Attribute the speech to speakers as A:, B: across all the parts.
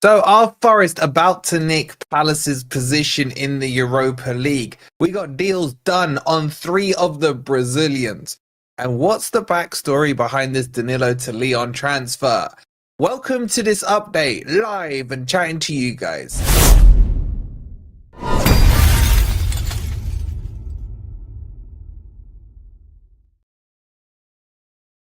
A: So are Forest about to nick Palace's position in the Europa League? We got deals done on 3 of the Brazilians. And what's the backstory behind this Danilo to Lyon transfer? Welcome to this update, live and chatting to you guys.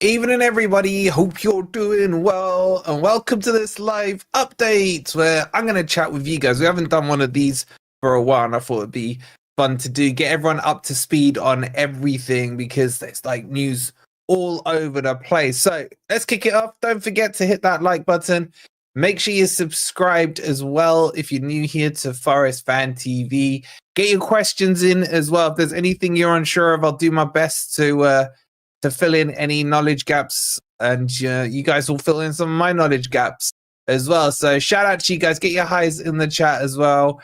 A: Evening everybody, hope you're doing well and welcome to this live update where I'm going to chat with you guys. We haven't done one of these for a while and I thought it'd be fun to do, get everyone up to speed on everything because there's like news all over the place. So let's kick it off. Don't forget to hit that like button. Make sure you're subscribed as well if you're new here to Forest Fan TV. Get your questions in as well. If there's anything you're unsure of, I'll do my best to fill in any knowledge gaps, and you guys will fill in some of my knowledge gaps as well. So shout out to you guys. Get your highs in the chat as well.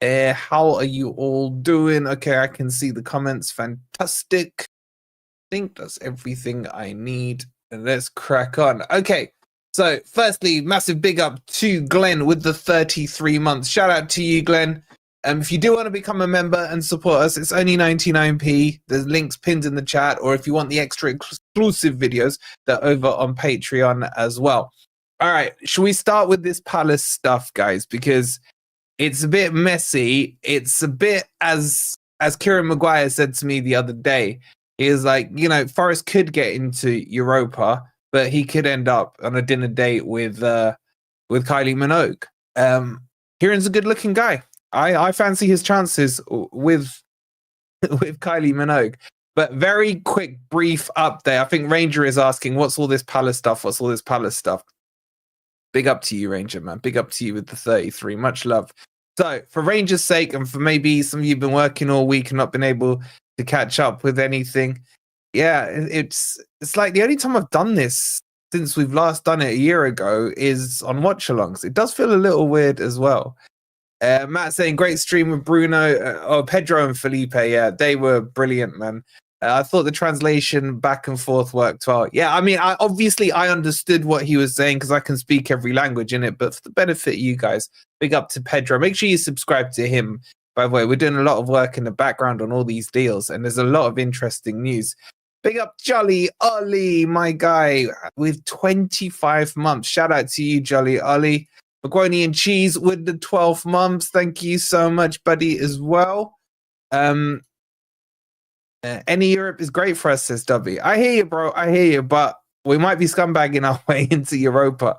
A: How are you all doing? Okay, I can see the comments. Fantastic. I think that's everything I need. And let's crack on. Okay, so firstly, massive big up to Glenn with the 33 months. Shout out to you, Glenn. If you do want to become a member and support us, it's only 99p. There's links pinned in the chat, or if you want the extra exclusive videos, they're over on Patreon as well. All right, should we start with this Palace stuff, guys? Because it's a bit messy. It's a bit, as Kieran Maguire said to me the other day, he is like, you know, Forest could get into Europa, but he could end up on a dinner date with Kylie Minogue. Kieran's a good-looking guy. I fancy his chances with Kylie Minogue. But very quick, brief update. I think Ranger is asking, what's all this Palace stuff? What's all this Palace stuff? Big up to you, Ranger, man. Big up to you with the 33. Much love. So, for Ranger's sake, and for maybe some of you have been working all week and not been able to catch up with anything, yeah, it's like the only time I've done this since we've last done it a year ago is on watch-alongs. It does feel a little weird as well. Matt saying great stream with Bruno, Pedro and Felipe. Yeah, they were brilliant, man. I thought the translation back and forth worked well. Yeah, I mean, I understood what he was saying because I can speak every language in it. But for the benefit of you guys, big up to Pedro. Make sure you subscribe to him. By the way, we're doing a lot of work in the background on all these deals, and there's a lot of interesting news. Big up Jolly Ollie, my guy, with 25 months. Shout out to you, Jolly Ollie. Macaroni and cheese with the 12 months. Thank you so much, buddy, as well. Any Europe is great for us, says Dubby. I hear you, bro. I hear you, but we might be scumbagging our way into Europa.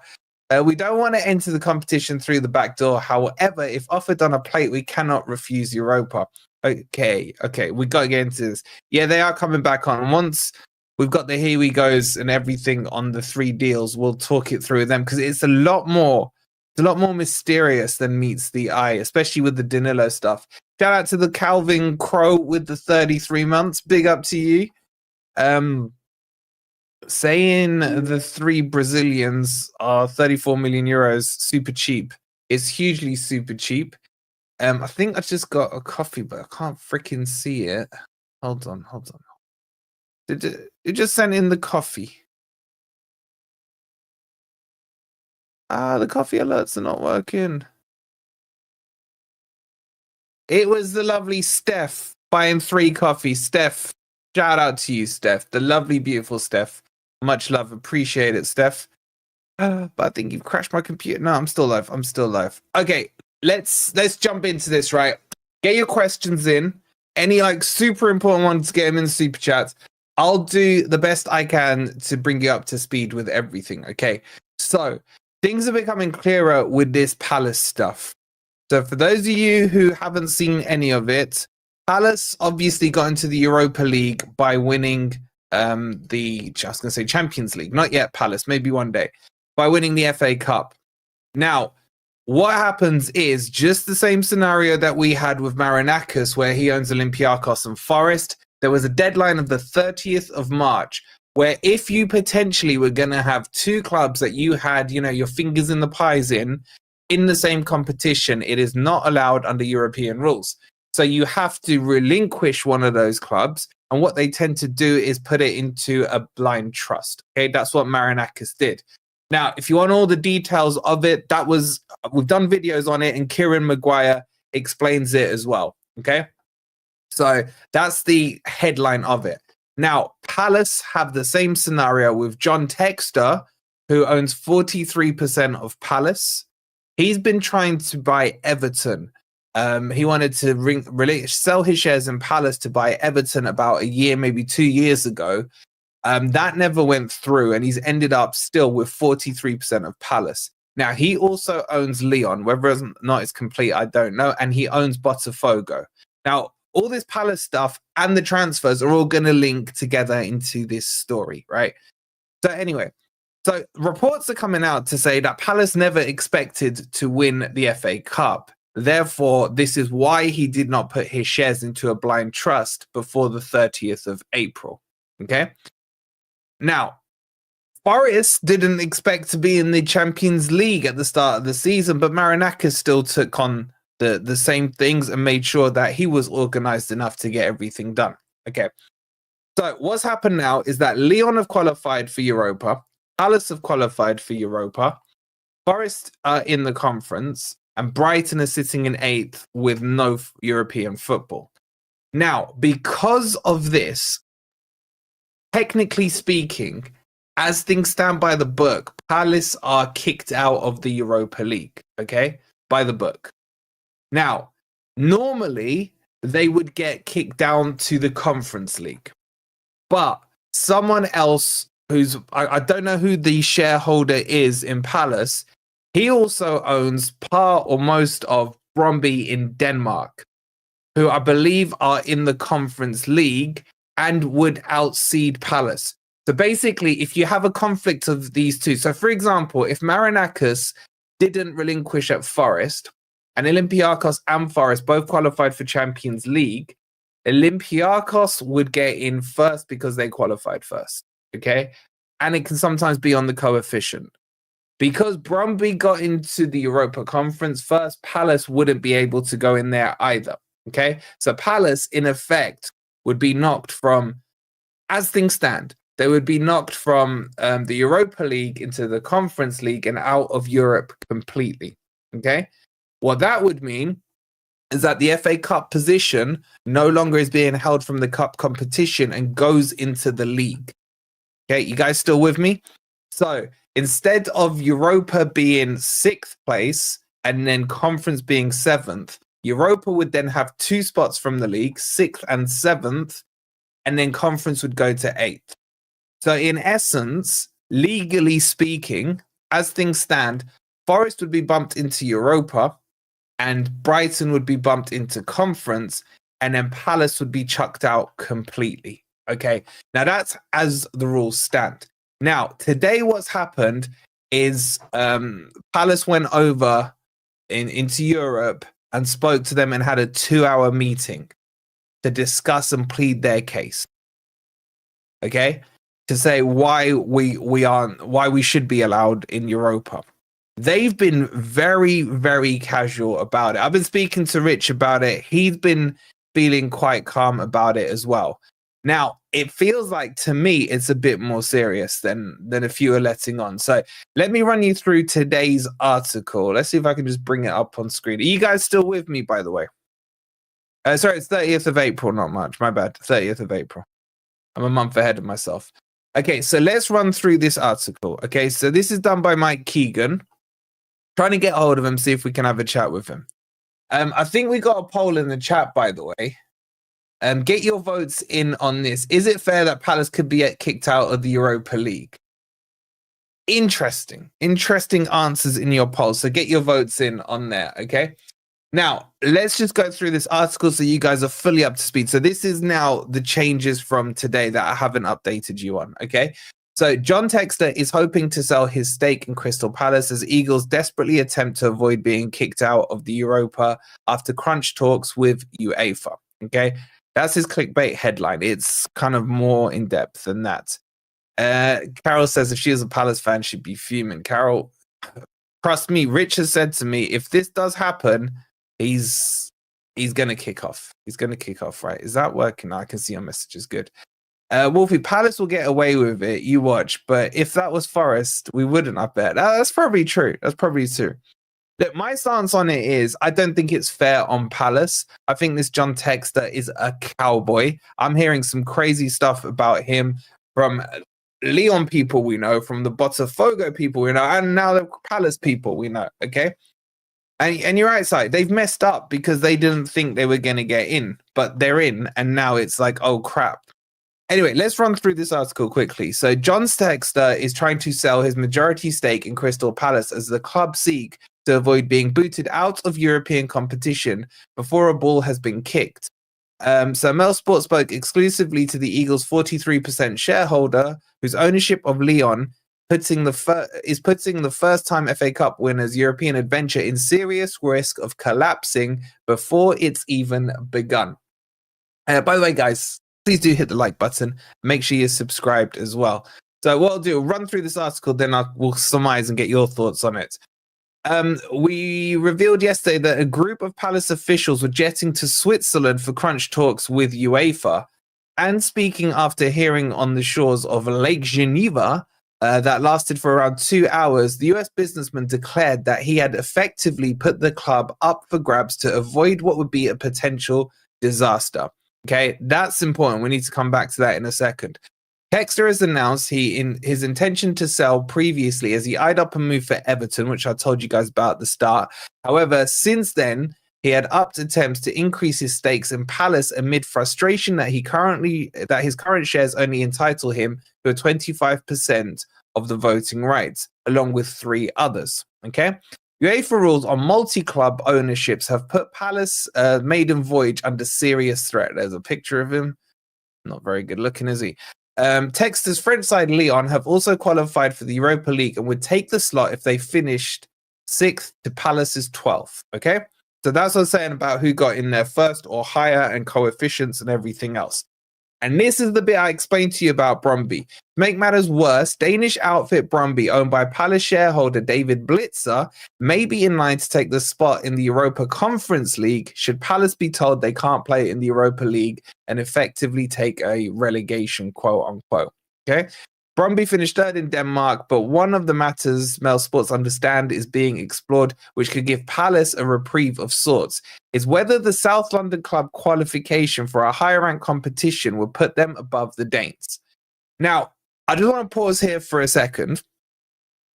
A: We don't want to enter the competition through the back door. However, if offered on a plate, we cannot refuse Europa. Okay, we got to get into this. Yeah, they are coming back on. Once we've got the here we goes and everything on the 3 deals, we'll talk it through them because it's a lot more mysterious than meets the eye, especially with the Danilo stuff. Shout out to the Calvin Crow with the 33 months. Big up to you. Saying the 3 Brazilians are 34 million euros, super cheap. It's hugely super cheap. I think I just got a coffee, but I can't freaking see it. Hold on. It just sent in the coffee. The coffee alerts are not working. It was the lovely Steph buying 3 coffees. Steph, shout out to you, Steph. The lovely, beautiful Steph. Much love. Appreciate it, Steph. But I think you've crashed my computer. No, I'm still live. Okay, let's jump into this, right? Get your questions in. Any like super important ones, get them in the super chats. I'll do the best I can to bring you up to speed with everything, okay? So, things are becoming clearer with this Palace stuff. So for those of you who haven't seen any of it, Palace obviously got into the Europa League by winning Champions League. Not yet Palace, maybe one day. By winning the FA Cup. Now, what happens is just the same scenario that we had with Marinakis, where he owns Olympiacos and Forest. There was a deadline of the 30th of March, where if you potentially were going to have 2 clubs that you had, you know, your fingers in the pies in the same competition, it is not allowed under European rules. So you have to relinquish one of those clubs. And what they tend to do is put it into a blind trust. Okay, that's what Marinakis did. Now, if you want all the details of it, we've done videos on it, and Kieran Maguire explains it as well. Okay, so that's the headline of it. Now, Palace have the same scenario with John Textor, who owns 43% of Palace. He's been trying to buy Everton. He wanted to sell his shares in Palace to buy Everton about a year, maybe 2 years ago. That never went through, and he's ended up still with 43% of Palace. Now, he also owns Lyon. Whether or not it's complete, I don't know. And he owns Botafogo. Now, all this Palace stuff and the transfers are all going to link together into this story, right? So anyway, so reports are coming out to say that Palace never expected to win the FA Cup. Therefore, this is why he did not put his shares into a blind trust before the 30th of April. Okay? Now, Forest didn't expect to be in the Champions League at the start of the season, but Marinakis still took on the same things and made sure that he was organized enough to get everything done. Okay. So what's happened now is that Lyon have qualified for Europa, Palace have qualified for Europa, Forest are in the conference, and Brighton are sitting in 8th with no European football. Now, because of this, technically speaking, as things stand by the book, Palace are kicked out of the Europa League, okay? By the book. Now, normally, they would get kicked down to the Conference League. But someone else I don't know who the shareholder is in Palace, he also owns part or most of Brøndby in Denmark, who I believe are in the Conference League and would outseed Palace. So basically, if you have a conflict of these two, so for example, if Marinakis didn't relinquish at Forest, and Olympiacos and Forest both qualified for Champions League, Olympiacos would get in first because they qualified first, okay? And it can sometimes be on the coefficient. Because Brøndby got into the Europa Conference first, Palace wouldn't be able to go in there either, okay? So Palace, in effect, would be knocked from, as things stand, they would be knocked from the Europa League into the Conference League and out of Europe completely, okay? What that would mean is that the FA Cup position no longer is being held from the cup competition and goes into the league. Okay, you guys still with me? So instead of Europa being 6th place and then conference being 7th, Europa would then have 2 spots from the league, 6th and 7th, and then conference would go to 8th. So in essence, legally speaking, as things stand, Forest would be bumped into Europa, and Brighton would be bumped into conference, and then Palace would be chucked out completely. Okay, now that's as the rules stand. Now, today what's happened is Palace went over into Europe and spoke to them and had a 2-hour meeting to discuss and plead their case. Okay, to say why we should be allowed in Europa. They've been very, very casual about it. I've been speaking to Rich about it. He's been feeling quite calm about it as well. Now, it feels like to me it's a bit more serious than a few are letting on. So let me run you through today's article. Let's see if I can just bring it up on screen. Are you guys still with me, by the way? Sorry, it's 30th of April, not March. My bad. 30th of April. I'm a month ahead of myself. Okay, so let's run through this article. Okay, so this is done by Mike Keegan. Trying to get hold of him, see if we can have a chat with him. I think we got a poll in the chat, by the way. Get your votes in on this. Is it fair that Palace could be kicked out of the Europa League? Interesting answers in your poll. So get your votes in on there, okay? Now, let's just go through this article so you guys are fully up to speed. So this is now the changes from today that I haven't updated you on, okay? So John Textor is hoping to sell his stake in Crystal Palace as Eagles desperately attempt to avoid being kicked out of the Europa after crunch talks with UEFA, okay? That's his clickbait headline. It's kind of more in depth than that. Carol says if she was a Palace fan, she'd be fuming. Carol, trust me, Rich has said to me, if this does happen, he's going to kick off. He's going to kick off, right? Is that working? I can see your messages. Good. Wolfie, Palace will get away with it. You watch. But if that was Forest, we wouldn't, I bet. That's probably true. That's probably true. Look, my stance on it is I don't think it's fair on Palace. I think this John Textor is a cowboy. I'm hearing some crazy stuff about him from Lyon people we know, from the Botafogo people we know, and now the Palace people we know, okay? And you're right, Si, they've messed up because they didn't think they were going to get in, but they're in, and now it's like, oh, crap. Anyway, let's run through this article quickly. So John Textor is trying to sell his majority stake in Crystal Palace as the club seek to avoid being booted out of European competition before a ball has been kicked. So Mel Sport spoke exclusively to the Eagles' 43% shareholder, whose ownership of Lyon is putting the first-time FA Cup winners' European adventure in serious risk of collapsing before it's even begun. By the way, guys, please do hit the like button. Make sure you're subscribed as well. So what I'll do, I'll run through this article, then we'll surmise and get your thoughts on it. We revealed yesterday that a group of Palace officials were jetting to Switzerland for crunch talks with UEFA. And speaking after hearing on the shores of Lake Geneva that lasted for around 2 hours, the US businessman declared that he had effectively put the club up for grabs to avoid what would be a potential disaster. Okay, that's important. We need to come back to that in a second. Textor has announced his intention to sell previously as he eyed up a move for Everton, which I told you guys about at the start. However, since then, he had upped attempts to increase his stakes in Palace amid frustration that his current shares only entitle him to a 25% of the voting rights, along with 3 others. Okay. UEFA rules on multi-club ownerships have put Palace maiden voyage under serious threat. There's a picture of him. Not very good looking, is he? Textor's French side Lyon have also qualified for the Europa League and would take the slot if they finished 6th to Palace's 12th. Okay, so that's what I'm saying about who got in there first or higher and coefficients and everything else. And this is the bit I explained to you about Brøndby. To make matters worse, Danish outfit Brøndby, owned by Palace shareholder David Blitzer, may be in line to take the spot in the Europa Conference League should Palace be told they can't play in the Europa League and effectively take a relegation, quote unquote. Okay. Brøndby finished 3rd in Denmark, but one of the matters Mel Sports understand is being explored, which could give Palace a reprieve of sorts, is whether the South London club qualification for a higher rank competition would put them above the Danes. Now, I just want to pause here for a second.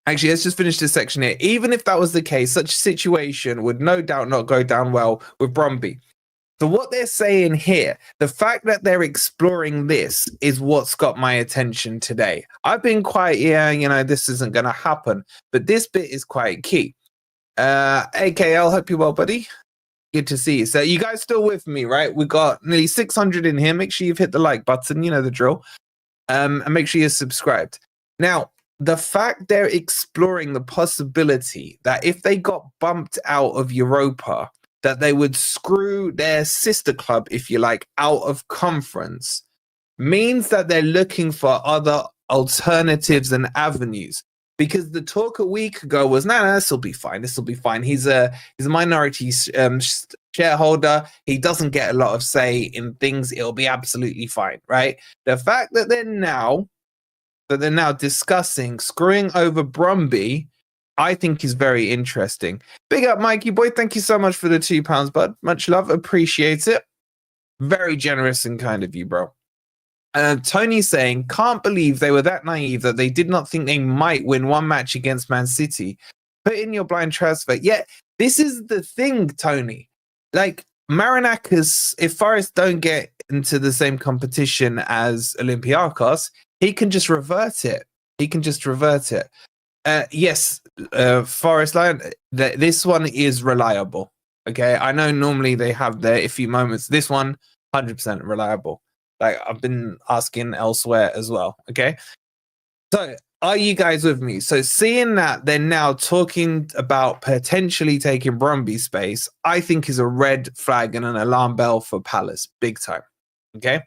A: Actually, let's just finish this section here. Even if that was the case, such a situation would no doubt not go down well with Brøndby. So what they're saying here, the fact that they're exploring this is what's got my attention today. I've been quite, this isn't going to happen, but this bit is quite key. AKL, hope you're well, buddy. Good to see you. So you guys still with me, right? We got nearly 600 in here. Make sure you've hit the like button. You know the drill. And make sure you're subscribed. Now, the fact they're exploring the possibility that if they got bumped out of Europa, that they would screw their sister club, if you like, out of conference, means that they're looking for other alternatives and avenues. Because the talk a week ago was, no, this will be fine. This will be fine. He's a minority shareholder. He doesn't get a lot of say in things. It'll be absolutely fine, right? The fact that they're now discussing screwing over Brøndby, I think is very interesting. Big up, Mikey boy. Thank you so much for the £2, bud. Much love. Appreciate it. Very generous and kind of you, bro. Tony's saying, can't believe they were that naive that they did not think they might win one match against Man City. Put in your blind transfer. Yeah, this is the thing, Tony. Like, Marinakis, if Forest don't get into the same competition as Olympiacos, he can just revert it. Yes, Forest Lyon, this one is reliable. Okay, I know normally they have their iffy moments. This one, 100% reliable. Like I've been asking elsewhere as well. Okay, so are you guys with me? So seeing that they're now talking about potentially taking Brøndby space, I think is a red flag and an alarm bell for Palace, big time. Okay.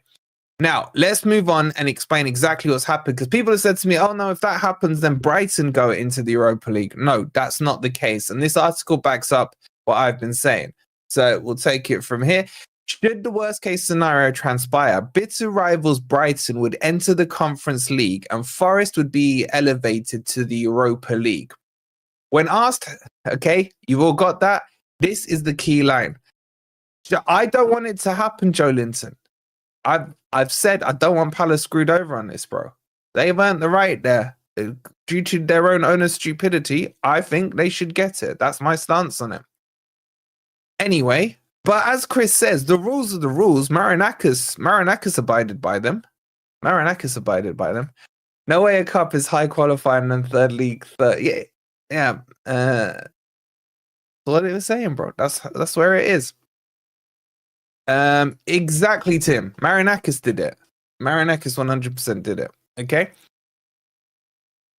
A: Now, let's move on and explain exactly what's happened, because people have said to me, oh no, if that happens, then Brighton go into the Europa League. No, that's not the case. And this article backs up what I've been saying. So we'll take it from here. Should the worst case scenario transpire, bitter rivals Brighton would enter the Conference League and Forest would be elevated to the Europa League. When asked, okay, you've all got that. This is the key line. I don't want it to happen, Joe Linton. I've said I don't want Palace screwed over on this, bro. They've earned the right there. Due to their own owner's stupidity, I think they should get it. That's my stance on it. Anyway, but as Chris says, the rules are the rules. Marinakis abided by them. No way a cup is high qualifying than third league. Yeah. That's what it was saying, bro. That's where it is. Exactly, Tim. Marinakis did it. Marinakis 100% did it. Okay.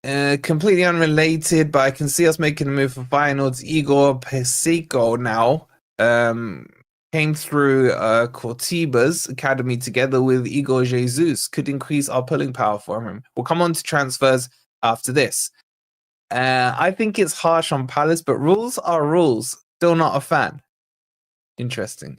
A: Completely unrelated, but I can see us making a move for finals. Igor Pesico now came through Cortiba's academy together with Igor Jesus. Could increase our pulling power for him. We'll come on to transfers after this. I think it's harsh on Palace, but rules are rules. Still not a fan. Interesting.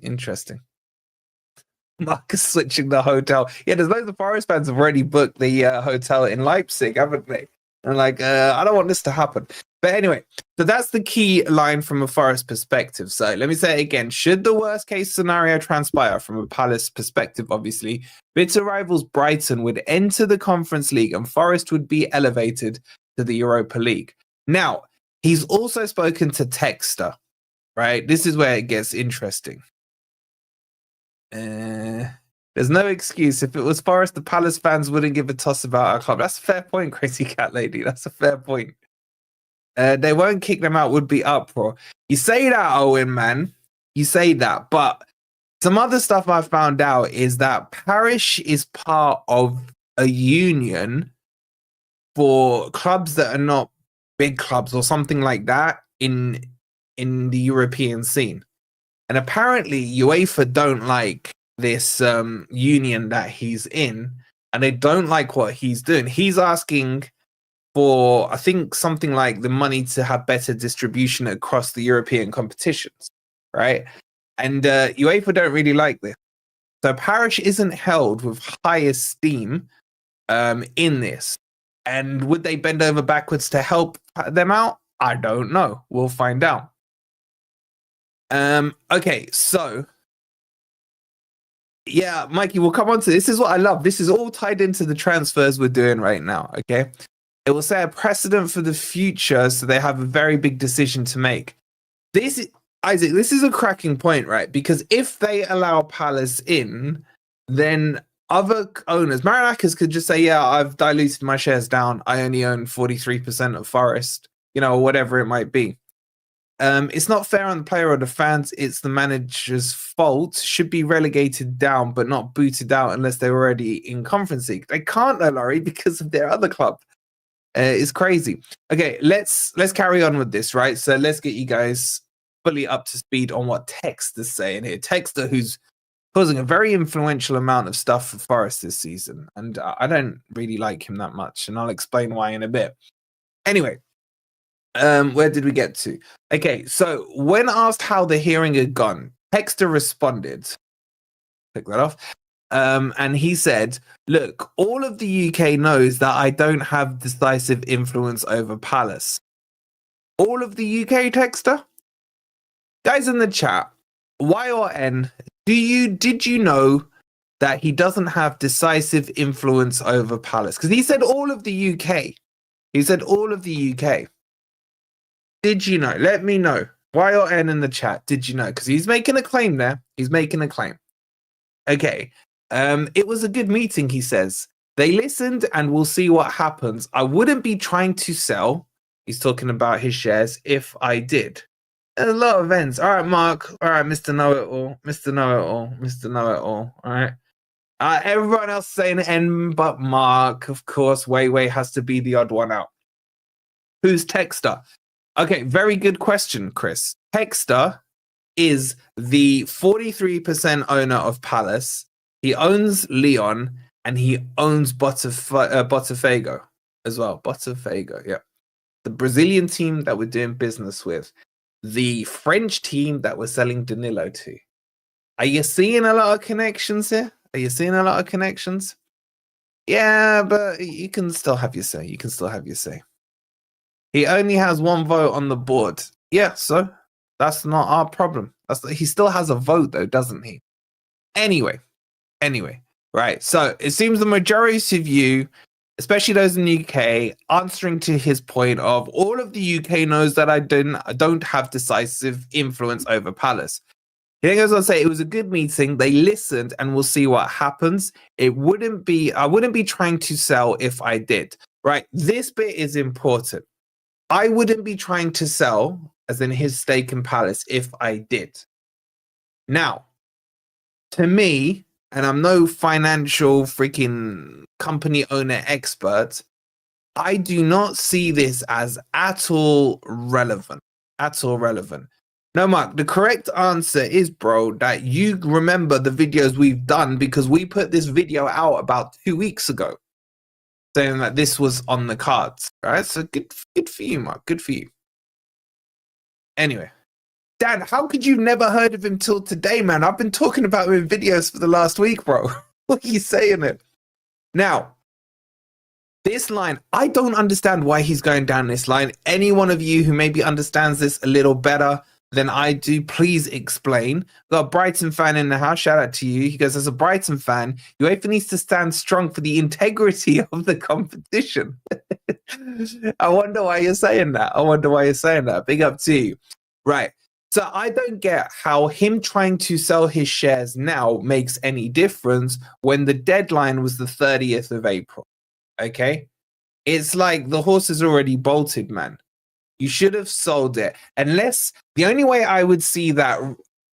A: Marcus switching the hotel. Yeah, there's loads of Forest fans have already booked the hotel in Leipzig, haven't they? And I don't want this to happen. But anyway, so that's the key line from a Forest perspective. So let me say it again. Should the worst case scenario transpire from a Palace perspective, obviously, bitter rivals Brighton would enter the Conference League and Forest would be elevated to the Europa League. Now, he's also spoken to Textor, right? This is where it gets interesting. There's no excuse. If it was Forest, the Palace fans wouldn't give a toss about our club. That's a fair point, Crazy Cat Lady. That's a fair point. They won't kick them out, would be uproar. You say that, Owen, man. You say that. But some other stuff I found out is that Parish is part of a union for clubs that are not big clubs or something like that in the European scene. And apparently UEFA don't like this union that he's in, and they don't like what he's doing. He's asking for, I think, something like the money to have better distribution across the European competitions, right? And UEFA don't really like this. So Parish isn't held with high esteem in this. And would they bend over backwards to help them out? I don't know. We'll find out. Okay, so yeah, Mikey, we'll come on to this. Is what I love. This is all tied into the transfers we're doing right now. Okay, it will set a precedent for the future, so they have a very big decision to make. This, Isaac, this is a cracking point, right? Because if they allow Palace in, then other owners, Marinakis could just say, "Yeah, I've diluted my shares down. I only own 43% of Forest," or whatever it might be. It's not fair on the player or the fans. It's the manager's fault. Should be relegated down, but not booted out unless they're already in Conference League. They can't, though, Laurie, because of their other club. It's crazy. Okay, let's carry on with this, right? So let's get you guys fully up to speed on what Textor's saying here. Textor, who's causing a very influential amount of stuff for Forest this season, and I don't really like him that much, and I'll explain why in a bit. Anyway. Where did we get to? Okay, so when asked how the hearing had gone, Textor responded. Pick that off. And he said, "Look, all of the UK knows that I don't have decisive influence over Palace." All of the UK, Textor? Guys in the chat, Y or N, did you know that he doesn't have decisive influence over Palace? Because he said all of the UK. He said all of the UK. Did you know? Let me know. Y or N in the chat. Did you know? Because he's making a claim there. He's making a claim. Okay. It was a good meeting, he says. They listened and we'll see what happens. I wouldn't be trying to sell. He's talking about his shares if I did. A lot of events. All right, Mark. All right, Mr. Know-It-All. Mr. Know-It-All. Mr. Know-It-All. All right. Everyone else saying N but Mark. Of course, Way has to be the odd one out. Who's Textor? Okay, very good question, Chris. Textor is the 43% owner of Palace. He owns Lyon and he owns Botafogo as well. Botafogo, yeah. The Brazilian team that we're doing business with. The French team that we're selling Danilo to. Are you seeing a lot of connections here? Are you seeing a lot of connections? Yeah, but you can still have your say. You can still have your say. He only has one vote on the board. Yeah, so that's not our problem. He still has a vote though, doesn't he? Anyway, right. So it seems the majority of you, especially those in the UK, answering to his point of all of the UK knows that I don't have decisive influence over Palace. He then goes on to say it was a good meeting. They listened, and we'll see what happens. I wouldn't be trying to sell if I did. Right. This bit is important. I wouldn't be trying to sell, as in his stake in Palace, if I did. Now, to me, and I'm no financial freaking company owner expert, I do not see this as at all relevant. At all relevant. No, Mark, the correct answer is, bro, that you remember the videos we've done because we put this video out about 2 weeks ago saying that this was on the cards, right? So good for you, Mark. Good for you. Anyway, Dan, how could you never heard of him till today, man? I've been talking about him in videos for the last week, bro. What are you saying it? Now, this line, I don't understand why he's going down this line. Any one of you who maybe understands this a little better than I do, please explain. We've got a Brighton fan in the house. Shout out to you. He goes, as a Brighton fan, UEFA needs to stand strong for the integrity of the competition. I wonder why you're saying that. Big up to you. Right. So I don't get how him trying to sell his shares now makes any difference when the deadline was the 30th of April. Okay? It's like the horse is already bolted, man. You should have sold it. Unless the only way I would see that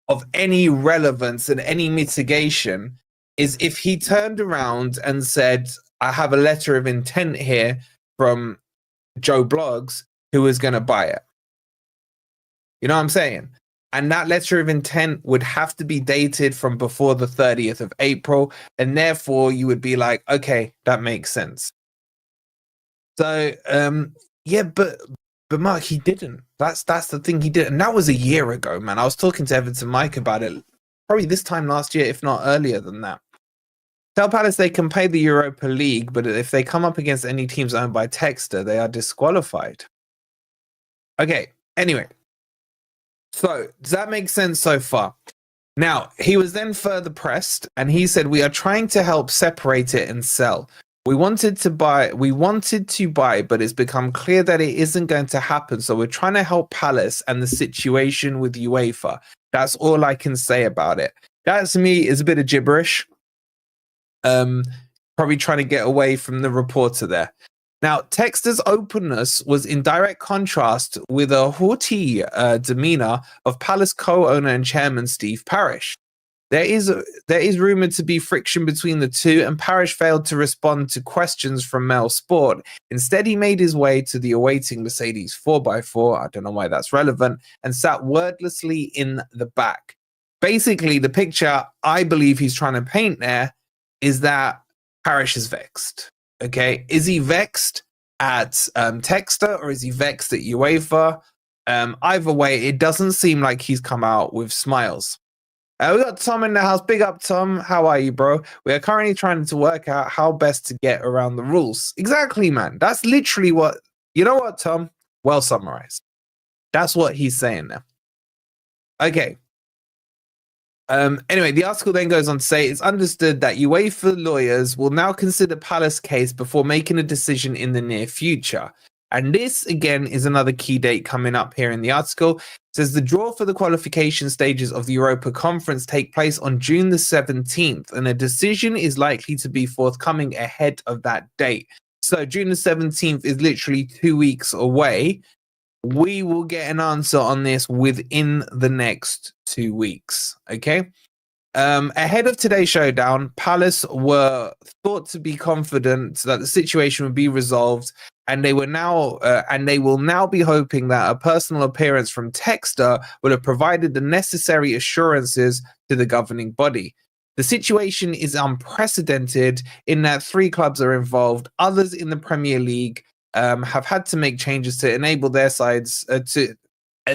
A: of any relevance and any mitigation is if he turned around and said, I have a letter of intent here from Joe Bloggs who is going to buy it. You know what I'm saying? And that letter of intent would have to be dated from before the 30th of April. And therefore you would be like, okay, that makes sense. So, yeah, but Mark, he didn't. That's the thing, he didn't. And that was a year ago, man. I was talking to Everton Mike about it probably this time last year, if not earlier than that. Tell Palace they can play the Europa League, but if they come up against any teams owned by Textor, they are disqualified. Okay, anyway. So, does that make sense so far? Now, he was then further pressed, and he said, we are trying to help separate it and sell. We wanted to buy, but it's become clear that it isn't going to happen. So we're trying to help Palace and the situation with UEFA. That's all I can say about it. That to me is a bit of gibberish. Probably trying to get away from the reporter there. Now, Textor's openness was in direct contrast with a haughty demeanor of Palace co-owner and chairman Steve Parish. There is rumored to be friction between the two, and Parish failed to respond to questions from Mail Sport. Instead, he made his way to the awaiting Mercedes 4x4, I don't know why that's relevant, and sat wordlessly in the back. Basically, the picture I believe he's trying to paint there is that Parish is vexed. Okay, is he vexed at Textor or is he vexed at UEFA? Either way, it doesn't seem like he's come out with smiles. We got Tom in the house. Big up, Tom. How are you, bro? We are currently trying to work out how best to get around the rules. Exactly, man. That's literally what... You know what, Tom? Well summarized. That's what he's saying there. Okay. Anyway, the article then goes on to say it's understood that UEFA lawyers will now consider Palace case before making a decision in the near future. And this, again, is another key date coming up here in the article. It says the draw for the qualification stages of the Europa Conference take place on June the 17th, and a decision is likely to be forthcoming ahead of that date. So June the 17th is literally 2 weeks away. We will get an answer on this within the next 2 weeks, okay? Ahead of today's showdown, Palace were thought to be confident that the situation would be resolved, and they will now be hoping that a personal appearance from Textor would have provided the necessary assurances to the governing body. The situation is unprecedented in that 3 clubs are involved. Others in the Premier League have had to make changes to enable their sides to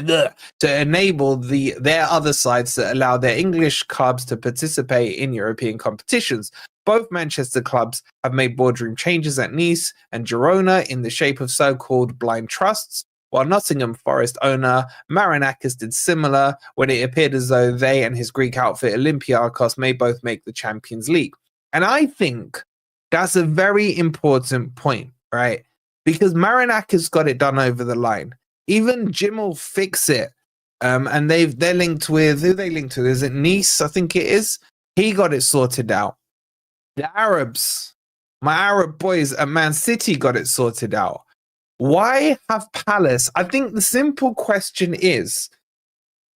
A: to enable their other sides that allow their English clubs to participate in European competitions. Both Manchester clubs have made boardroom changes at Nice and Girona in the shape of so-called blind trusts, while Nottingham Forest owner Marinakis did similar when it appeared as though they and his Greek outfit Olympiakos may both make the Champions League. And I think that's a very important point, right? Because Marinakis got it done over the line. Even Jim will fix it. And they're linked with, who they linked to? Is it Nice? I think it is. He got it sorted out. The Arabs, my Arab boys at Man City got it sorted out. Why have Palace? I think the simple question is,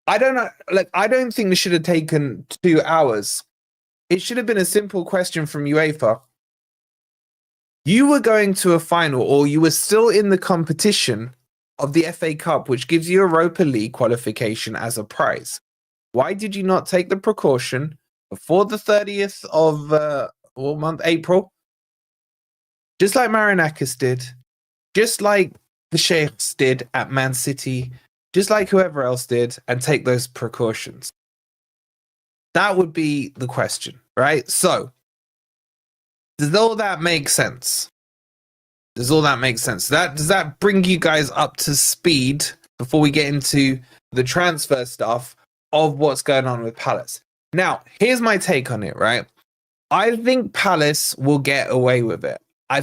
A: I don't know, like, I don't think this should have taken 2 hours. It should have been a simple question from UEFA. You were going to a final, or you were still in the competition of the FA Cup, which gives you Europa League qualification as a prize. Why did you not take the precaution before the 30th of April? Just like Marinakis did, just like the Sheikhs did at Man City, just like whoever else did, and take those precautions. That would be the question, right? So, does all that make sense? Does all that make sense? Does that bring you guys up to speed before we get into the transfer stuff of what's going on with Palace? Now, here's my take on it, right? I think Palace will get away with it. I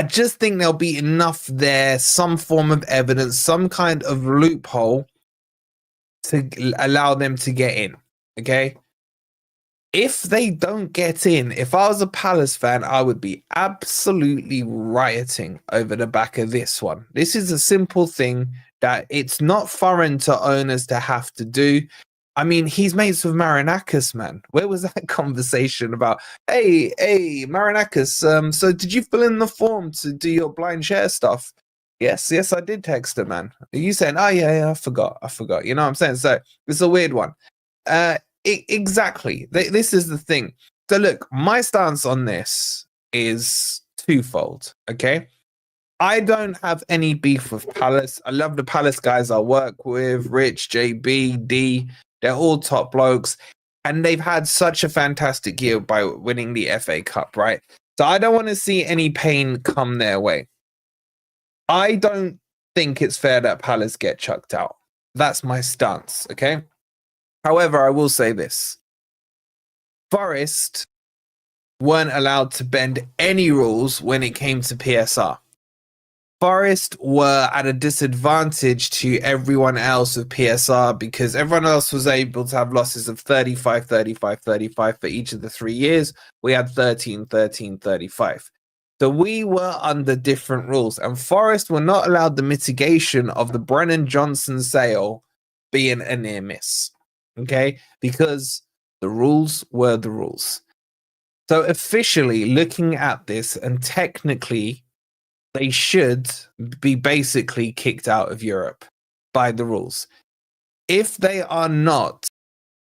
A: just think there'll be enough there, some form of evidence, some kind of loophole to allow them to get in, okay? If they don't get in, if I was a Palace fan, I would be absolutely rioting over the back of this one. This is a simple thing that it's not foreign to owners to have to do. I mean, he's mates with Marinakis, man. Where was that conversation about, hey, Marinakis, so did you fill in the form to do your blind share stuff? Yes, I did text her, man. Are you saying, oh, yeah, I forgot. You know what I'm saying? So it's a weird one. Exactly. This is the thing. So look, my stance on this is twofold, okay? I don't have any beef with Palace. I love the Palace guys I work with, Rich, JB, D. They're all top blokes. And they've had such a fantastic year by winning the FA Cup, right? So I don't want to see any pain come their way. I don't think it's fair that Palace get chucked out. That's my stance, okay? However, I will say this. Forest weren't allowed to bend any rules when it came to PSR. Forest were at a disadvantage to everyone else with PSR because everyone else was able to have losses of 35, 35, 35 for each of the 3 years. We had 13, 13, 35. So we were under different rules, and Forest were not allowed the mitigation of the Brennan Johnson sale being a near miss. Okay, because the rules were the rules. So officially looking at this, and technically they should be basically kicked out of Europe by the rules. If they are not,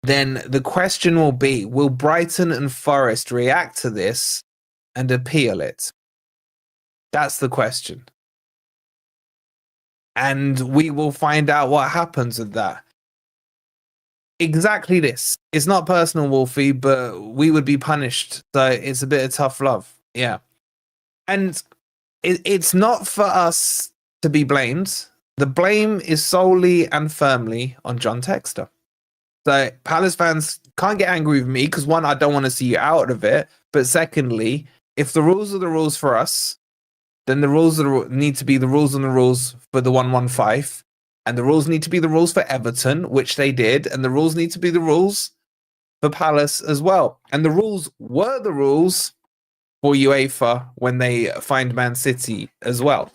A: then the question will be, will Brighton and Forest react to this and appeal it? That's the question. And we will find out what happens with that. Exactly this. It's not personal, Wolfie, but we would be punished. So it's a bit of tough love. Yeah. And it's not for us to be blamed. The blame is solely and firmly on John Textor. So Palace fans can't get angry with me because, one, I don't want to see you out of it. But secondly, if the rules are the rules for us, then the rules need to be the rules and the rules for the 115. And the rules need to be the rules for Everton, which they did. And the rules need to be the rules for Palace as well. And the rules were the rules for UEFA when they fined Man City as well.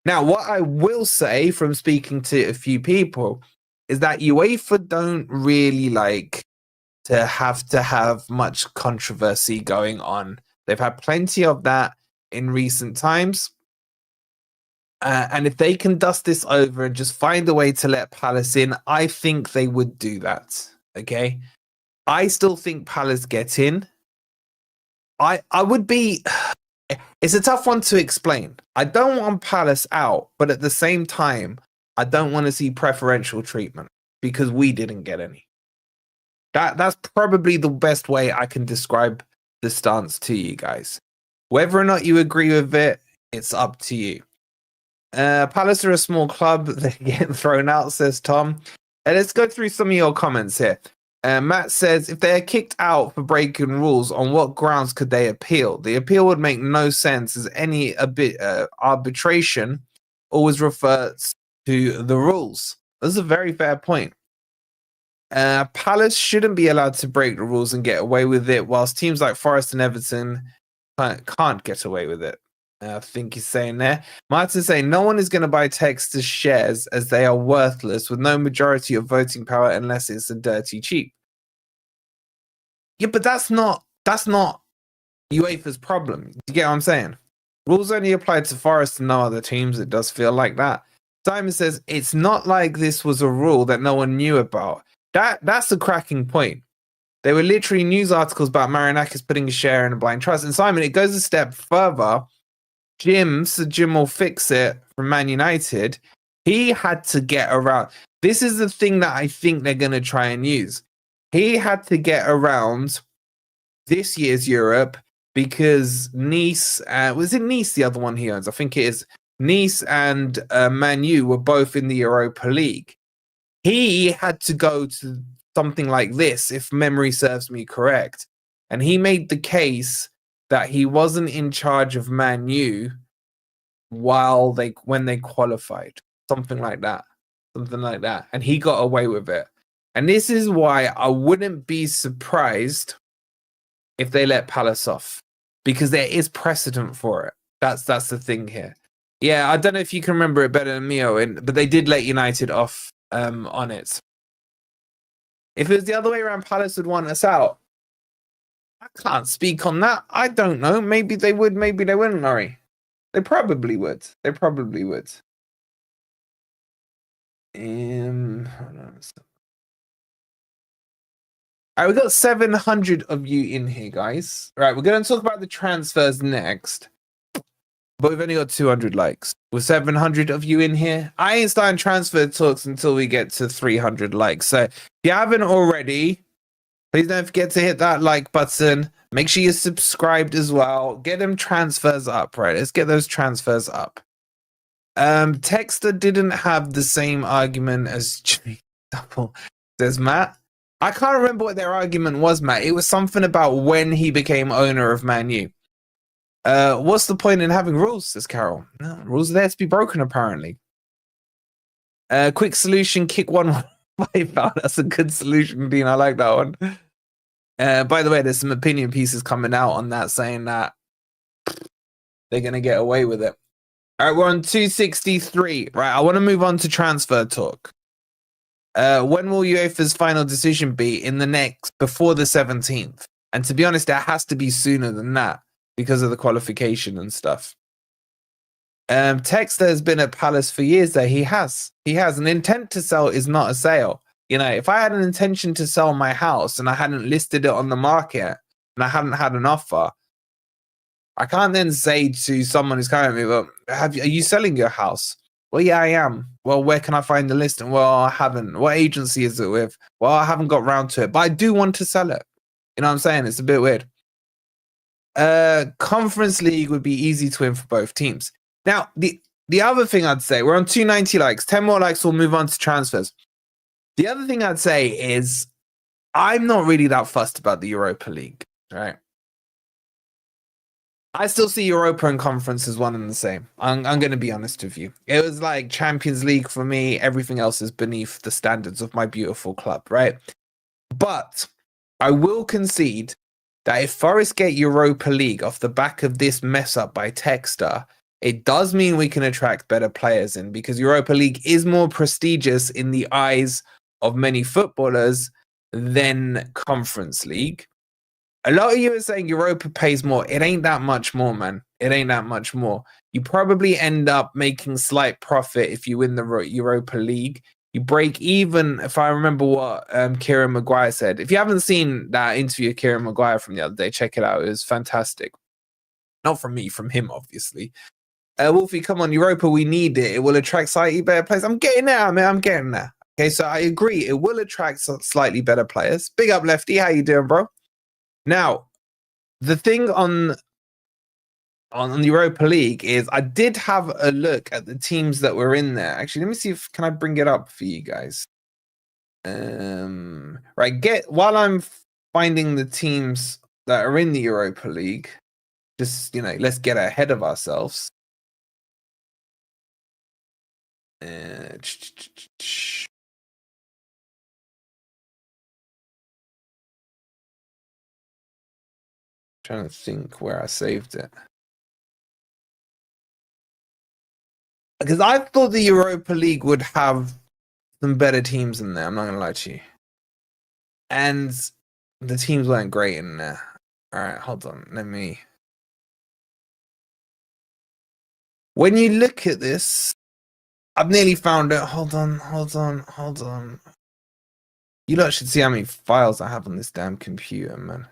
A: Now, what I will say from speaking to a few people is that UEFA don't really like to have much controversy going on. They've had plenty of that in recent times. And if they can dust this over and just find a way to let Palace in, I think they would do that. Okay? I still think Palace get in. I would be... It's a tough one to explain. I don't want Palace out, but at the same time, I don't want to see preferential treatment because we didn't get any. That's probably the best way I can describe the stance to you guys. Whether or not you agree with it, it's up to you. Palace are a small club. They're getting thrown out, says Tom. Let's go through some of your comments here. Matt says, if they are kicked out for breaking rules, on what grounds could they appeal? The appeal would make no sense as any arbitration always refers to the rules. That's a very fair point. Palace shouldn't be allowed to break the rules and get away with it, whilst teams like Forest and Everton can't get away with it. I think he's saying there. Martin's saying no one is going to buy Textor's shares as they are worthless with no majority of voting power unless it's a dirty cheap. Yeah, but that's not UEFA's problem. You get what I'm saying? Rules only apply to Forest and no other teams. It does feel like that. Simon says it's not like this was a rule that no one knew about. That's a cracking point. There were literally news articles about Marinakis putting a share in a blind trust. And Simon, it goes a step further. Jim will fix it from Man United. He had to get around. This is the thing that I think they're going to try and use. He had to get around this year's Europe because Nice, was it Nice the other one he owns? I think it is. Nice and Man U were both in the Europa League. He had to go to something like this, if memory serves me correct. And he made the case that he wasn't in charge of Man U when they qualified. Something like that. And he got away with it. And this is why I wouldn't be surprised if they let Palace off. Because there is precedent for it. That's the thing here. Yeah, I don't know if you can remember it better than me, Owen, but they did let United off on it. If it was the other way around, Palace would want us out. I can't speak on that. I don't know. Maybe they would, maybe they wouldn't, Murray. They probably would. Hold on a second. All right, we've got 700 of you in here, guys. All right, we're going to talk about the transfers next. But we've only got 200 likes. With 700 of you in here, I ain't starting transfer talks until we get to 300 likes. So if you haven't already, please don't forget to hit that like button. Make sure you're subscribed as well. Get them transfers up, right? Let's get those transfers up. Textor didn't have the same argument as Double, says Matt. I can't remember what their argument was, Matt. It was something about when he became owner of Man U. What's the point in having rules, says Carol? No, rules are there to be broken, apparently. Quick solution, kick 1-5 out. That's a good solution, Dean. I like that one. By the way, there's some opinion pieces coming out on that saying that they're going to get away with it. All right, we're on 263. Right, I want to move on to transfer talk. When will UEFA's final decision be before the 17th? And to be honest, it has to be sooner than that because of the qualification and stuff. Textor has been at Palace for years there. He has. An intent to sell is not a sale. You know, if I had an intention to sell my house and I hadn't listed it on the market and I hadn't had an offer, I can't then say to someone who's coming at me, well, are you selling your house? Well, yeah, I am. Well, where can I find the listing? Well, I haven't. What agency is it with? Well, I haven't got round to it, but I do want to sell it. You know what I'm saying? It's a bit weird. Conference League would be easy to win for both teams. Now, the other thing I'd say, we're on 290 likes. 10 more likes, we'll move on to transfers. The other thing I'd say is I'm not really that fussed about the Europa League, right? I still see Europa and Conference as one and the same. I'm going to be honest with you. It was like Champions League for me. Everything else is beneath the standards of my beautiful club, right? But I will concede that if Forest get Europa League off the back of this mess up by Textor, it does mean we can attract better players in because Europa League is more prestigious in the eyes of many footballers than Conference League. A lot of you are saying Europa pays more. It ain't that much more, man. It ain't that much more. You probably end up making slight profit if you win the Europa League. You break even, if I remember what Kieran Maguire said. If you haven't seen that interview of Kieran Maguire from the other day, check it out. It was fantastic. Not from me, from him, obviously. Wolfie, come on, Europa, we need it. It will attract slightly better players. I'm getting there, man. I'm getting there. Okay, so I agree. It will attract slightly better players. Big up, Lefty. How you doing, bro? Now, the thing on the Europa League is I did have a look at the teams that were in there. Actually, let me see if can I bring it up for you guys. Right, while I'm finding the teams that are in the Europa League, just let's get ahead of ourselves. Trying to think where I saved it. Because I thought the Europa League would have some better teams in there. I'm not going to lie to you. And the teams weren't great in there. All right, hold on. When you look at this, I've nearly found it. Hold on. You lot should see how many files I have on this damn computer, man.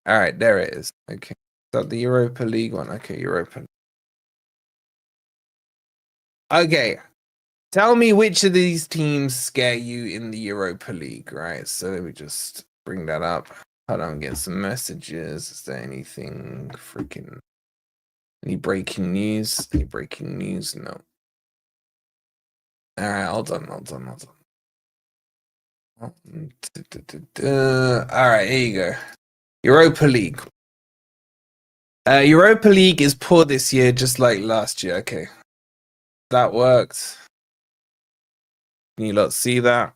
A: All right, there it is. Okay. So the Europa League one. Okay, Europa. Okay. Tell me which of these teams scare you in the Europa League, right? So let me just bring that up. Hold on, get some messages. Is there anything freaking... Any breaking news? Any breaking news? No. All right, hold on. All right, here you go. Europa League. Europa League is poor this year, just like last year. Okay. That worked. Can you lot see that?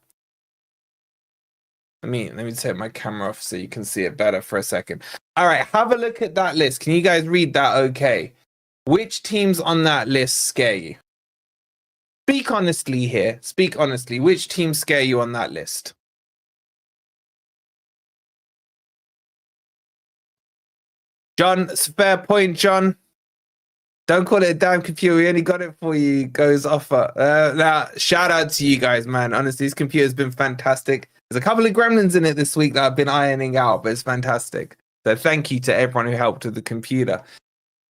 A: Let me take my camera off so you can see it better for a second. All right, have a look at that list. Can you guys read that okay? Which teams on that list scare you? Speak honestly here. Speak honestly. Which teams scare you on that list? John, it's a fair point, John. Don't call it a damn computer. We only got it for you. Goes offer. Now, shout out to you guys, man. Honestly, this computer's been fantastic. There's a couple of gremlins in it this week that I've been ironing out, but it's fantastic. So thank you to everyone who helped with the computer.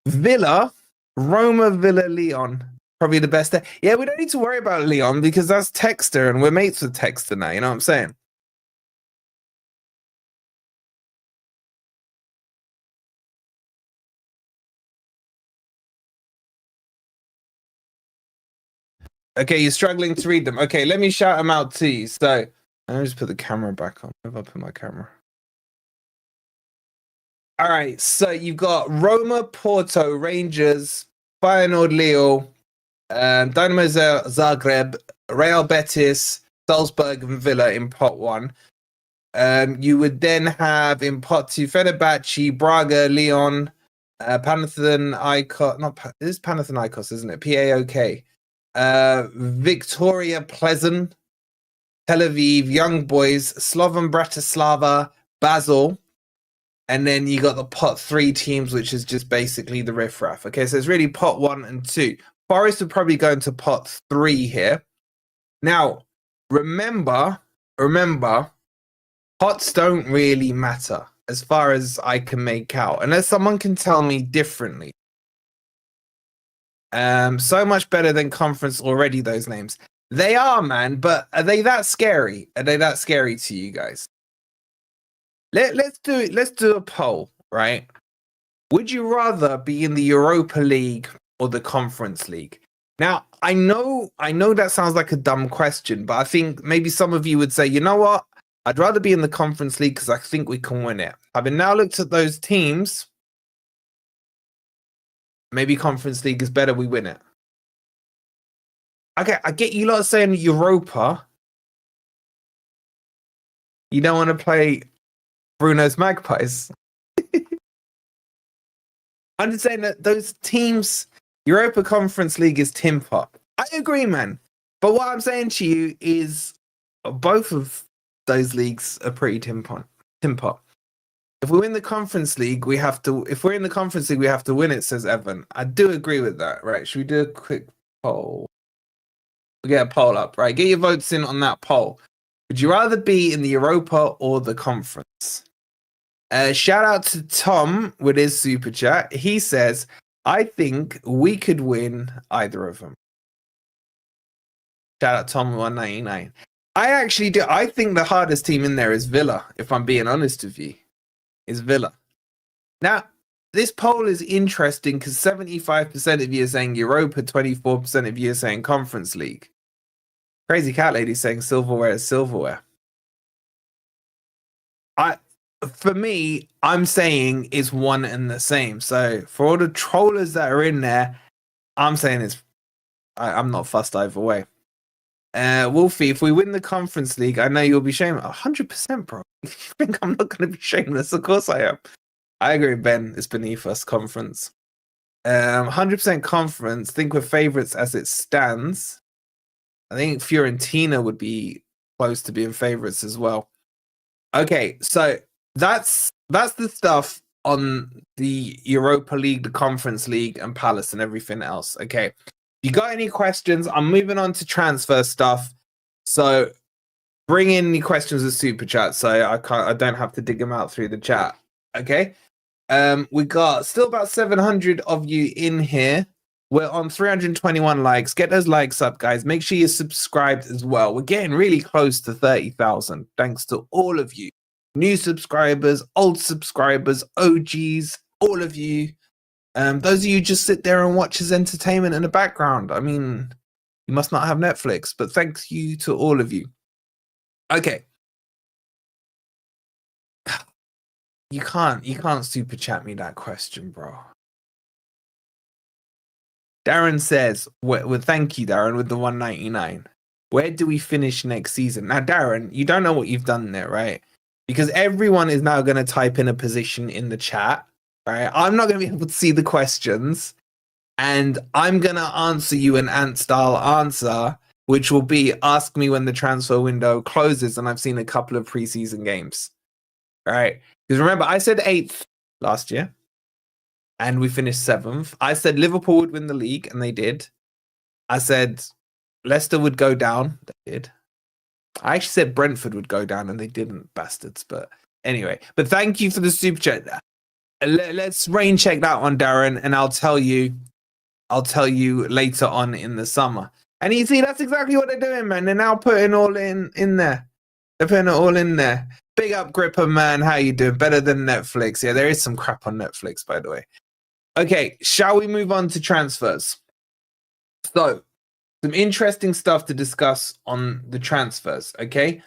A: Villa, Roma, Villa, Lyon. Probably the best there. Yeah, we don't need to worry about Lyon because that's Textor and we're mates with Textor now. You know what I'm saying? Okay, you're struggling to read them. Okay, let me shout them out to you. So, let me just put the camera back on. Where have I put my camera? All right, so you've got Roma, Porto, Rangers, Feyenoord, Lille, Dynamo Zagreb, Real Betis, Salzburg, and Villa in pot one. You would then have in pot two Fenerbahce, Braga, Lyon, Panathinaikos. It is Panathinaikos, isn't it? PAOK. Victoria Pleasant, Tel Aviv, Young Boys, Slovan Bratislava, Basel, and then you got the pot three teams, which is just basically the riffraff. Okay, so it's really pot 1 and 2. Forest would probably go into pot 3 here. Now, remember, pots don't really matter as far as I can make out, unless someone can tell me differently. So much better than conference already, those names. They are, man, but are they that scary? Are they that scary to you guys? Let's do a poll, right? Would you rather be in the Europa League or the Conference League? Now, I know that sounds like a dumb question, but I think maybe some of you would say, you know what? I'd rather be in the Conference League because I think we can win it. Having now looked at those teams, maybe Conference League is better, we win it. Okay, I get you lot saying Europa. You don't want to play Bruno's Magpies. I'm just saying that those teams, Europa Conference League is tin pot. I agree, man. But what I'm saying to you is both of those leagues are pretty tin pot. If we win the Conference League, we have to. If we're in the Conference League, we have to win it, says Evan. I do agree with that. Right? Should we do a quick poll? We'll get a poll up. Right? Get your votes in on that poll. Would you rather be in the Europa or the Conference? Shout out to Tom with his super chat. He says, I think we could win either of them. Shout out Tom 199. I actually do. I think the hardest team in there is Villa, if I'm being honest with you. Is Villa. Now, this poll is interesting because 75% of you are saying Europa, 24% of you are saying Conference League. Crazy Cat Lady saying silverware is silverware. For me, I'm saying it's one and the same. So for all the trollers that are in there, I'm saying I'm not fussed either way. Wolfie, if we win the Conference League, I know you'll be shameless. 100%, bro. You think I'm not going to be shameless? Of course I am. I agree, Ben. It's beneath us, Conference. 100% Conference. Think we're favourites as it stands. I think Fiorentina would be close to being favourites as well. Okay, so that's the stuff on the Europa League, the Conference League, and Palace and everything else. Okay. You got any questions? I'm moving on to transfer stuff. So bring in any questions with super chat, so I don't have to dig them out through the chat. Okay. We got still about 700 of you in here. We're on 321 likes. Get those likes up, guys. Make sure you're subscribed as well. We're getting really close to 30,000. Thanks to all of you. New subscribers, old subscribers, OGs, all of you. Those of you just sit there and watch as entertainment in the background. I mean, you must not have Netflix, but thanks you to all of you. Okay. You can't super chat me that question, bro. Darren says, well, thank you, Darren, with the 199. Where do we finish next season? Now, Darren, you don't know what you've done there, right? Because everyone is now going to type in a position in the chat. Right, I'm not going to be able to see the questions, and I'm going to answer you an ant-style answer, which will be ask me when the transfer window closes, and I've seen a couple of preseason games. All right, because remember, I said 8th last year, and we finished 7th. I said Liverpool would win the league, and they did. I said Leicester would go down. They did. I actually said Brentford would go down, and they didn't, bastards. But anyway, but thank you for the super chat. Let's rain check that one, Darren, and I'll tell you later on in the summer. And you see, that's exactly what they're doing, man. They're now putting all in there. They're putting it all in there. Big up, Gripper, man. How you doing? Better than Netflix. Yeah, there is some crap on Netflix, by the way. Okay, shall we move on to transfers? So, some interesting stuff to discuss on the transfers, okay?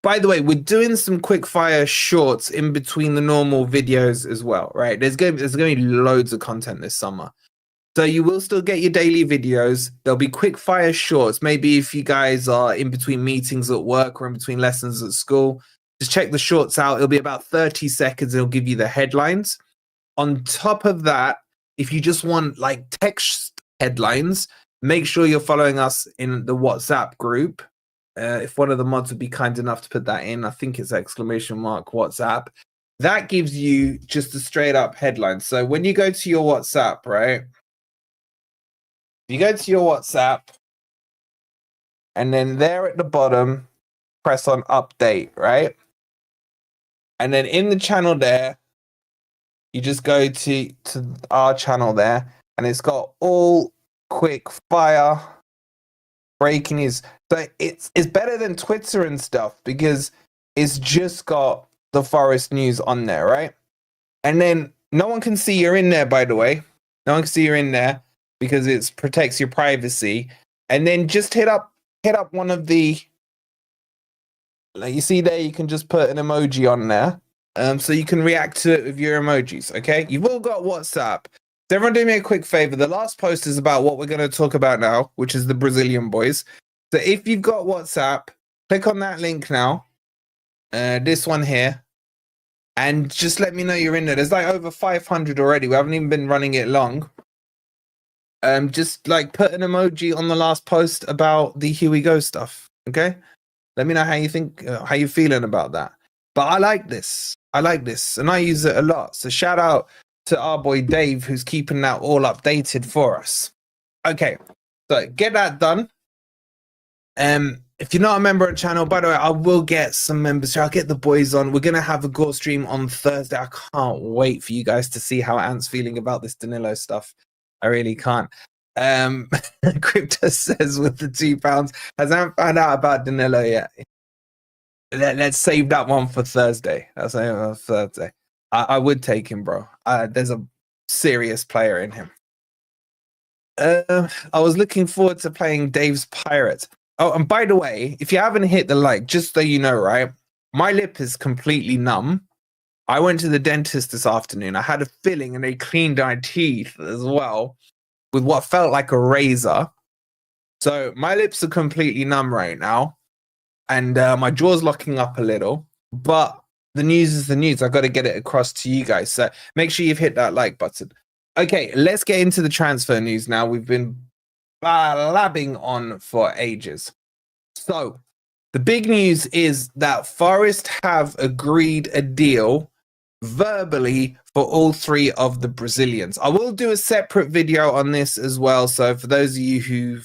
A: By the way, we're doing some quick fire shorts in between the normal videos as well, right? There's going to be loads of content this summer. So you will still get your daily videos. There'll be quick fire shorts. Maybe if you guys are in between meetings at work or in between lessons at school, just check the shorts out. It'll be about 30 seconds. It'll give you the headlines. On top of that, if you just want like text headlines, make sure you're following us in the WhatsApp group. If one of the mods would be kind enough to put that in, I think it's ! WhatsApp. That gives you just a straight up headline. So when you go to your WhatsApp, right? You go to your WhatsApp, and then there at the bottom, press on update, right? And then in the channel there, you just go to our channel there, and it's got all quick fire breaking news. So it's better than Twitter and stuff because it's just got the Forest news on there, right? And then no one can see you're in there, by the way. No one can see you're in there because it protects your privacy. And then just hit up one of the, like you see there, you can just put an emoji on there. So you can react to it with your emojis, okay? You've all got WhatsApp. So everyone do me a quick favor. The last post is about what we're going to talk about now, which is the Brazilian boys. So if you've got WhatsApp, click on that link now. This one here. And just let me know you're in there. There's like over 500 already. We haven't even been running it long. Just like put an emoji on the last post about the here we go stuff. Okay? Let me know how you think, how you're feeling about that. But I like this. And I use it a lot. So shout out to our boy Dave, who's keeping that all updated for us. Okay, so get that done. If you're not a member of the channel, by the way, I will get some members here. I'll get the boys on. We're gonna have a gore stream on Thursday. I can't wait for you guys to see how Ant's feeling about this Danilo stuff. I really can't. Crypto says with the £2, has Ant found out about Danilo yet? Let's save that one for Thursday. That's on Thursday. I would take him, bro. There's a serious player in him. I was looking forward to playing Dave's Pirates. Oh, and by the way, if you haven't hit the like, just so you know, right? My lip is completely numb. I went to the dentist this afternoon. I had a filling and they cleaned my teeth as well with what felt like a razor. So my lips are completely numb right now. And my jaw's locking up a little. But the news is the news. I got to get it across to you guys. So make sure you've hit that like button. Okay, let's get into the transfer news now. We've been blabbing on for ages. So the big news is that Forest have agreed a deal verbally for all three of the Brazilians. I will do a separate video on this as well. So for those of you who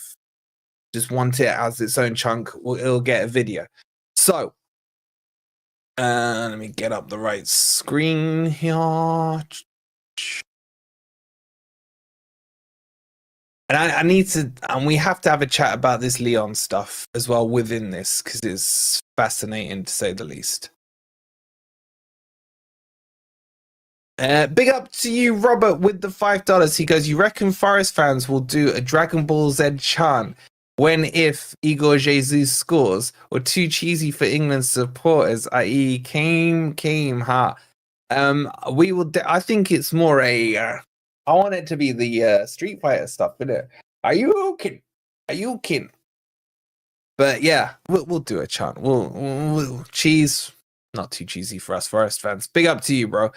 A: just want it as its own chunk, it'll get a video. So let me get up the right screen here. And I need to, and we have to have a chat about this Lyon stuff as well within this, because it's fascinating to say the least. Big up to you, Robert, with the $5. He goes, you reckon Forest fans will do a Dragon Ball Z chant when if Igor Jesus scores, or too cheesy for England supporters, i.e. came ha? We will, I think it's more a, I want it to be the Street Fighter stuff, innit? Are you kidding? Are you kidding? But yeah, we'll do a chant. We'll cheese, not too cheesy for us Forest fans. Big up to you, bro.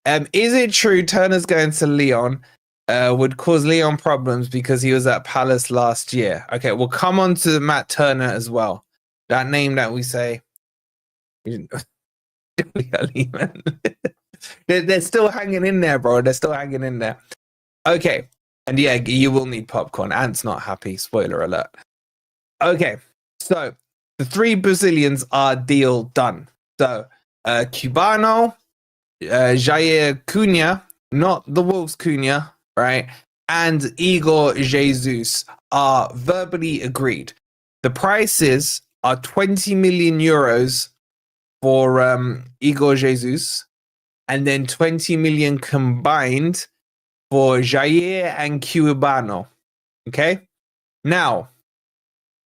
A: Is it true Turner's going to Lyon would cause Lyon problems because he was at Palace last year? Okay, we'll come on to Matt Turner as well. That name that we say. They're still hanging in there, bro. They're still hanging in there. Okay. And yeah, you will need popcorn. Ant's not happy. Spoiler alert. Okay. So the three Brazilians are deal done. So Cubano, Jair Cunha, not the Wolves Cunha, right? And Igor Jesus are verbally agreed. The prices are 20 million euros for Igor Jesus, and then 20 million combined for Jair and Cubano. Okay? Now,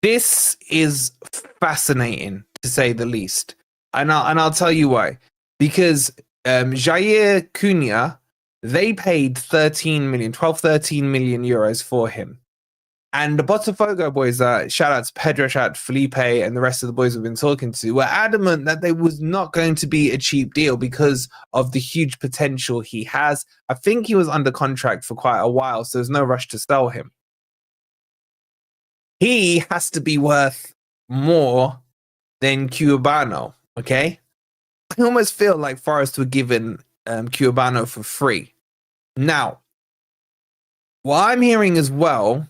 A: this is fascinating to say the least. And I'll tell you why. Because Jair Cunha, they paid 13 million euros for him. And the Botafogo boys, shout out to Pedro, shout out to Felipe, and the rest of the boys we've been talking to, were adamant that there was not going to be a cheap deal because of the huge potential he has. I think he was under contract for quite a while, so there's no rush to sell him. He has to be worth more than Cubano, okay? I almost feel like Forest were given Cubano for free. Now, what I'm hearing as well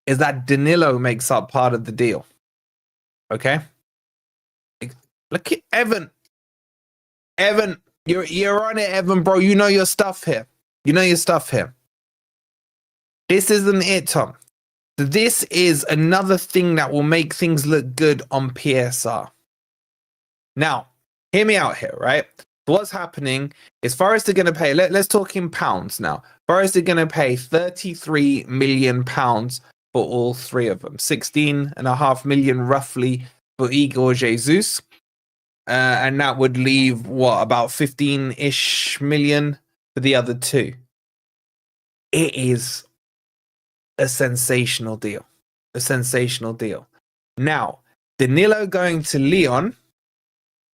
A: is that Danilo makes up part of the deal. Okay? Look at Evan. Evan, you're on it, Evan, bro. You know your stuff here. You know your stuff here. This isn't it, Tom. This is another thing that will make things look good on PSR. Now, hear me out here, right? What's happening is Forest are going to pay, let's talk in pounds now. Forest are going to pay £33 million for all three of them. 16.5 million roughly for Igor Jesus. And that would leave, about 15-ish million for the other two. It is a sensational deal. A sensational deal. Now, Danilo going to Lyon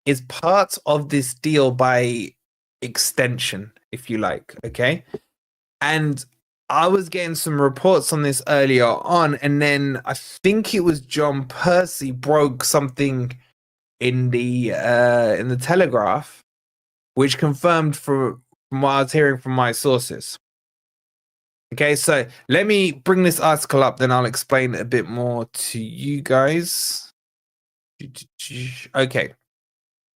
A: is part of this deal by extension, if you like, okay? And I was getting some reports on this earlier on, and then I think it was John Percy broke something in the Telegraph, which confirmed from what I was hearing from my sources. Okay, so let me bring this article up, then I'll explain it a bit more to you guys. Okay,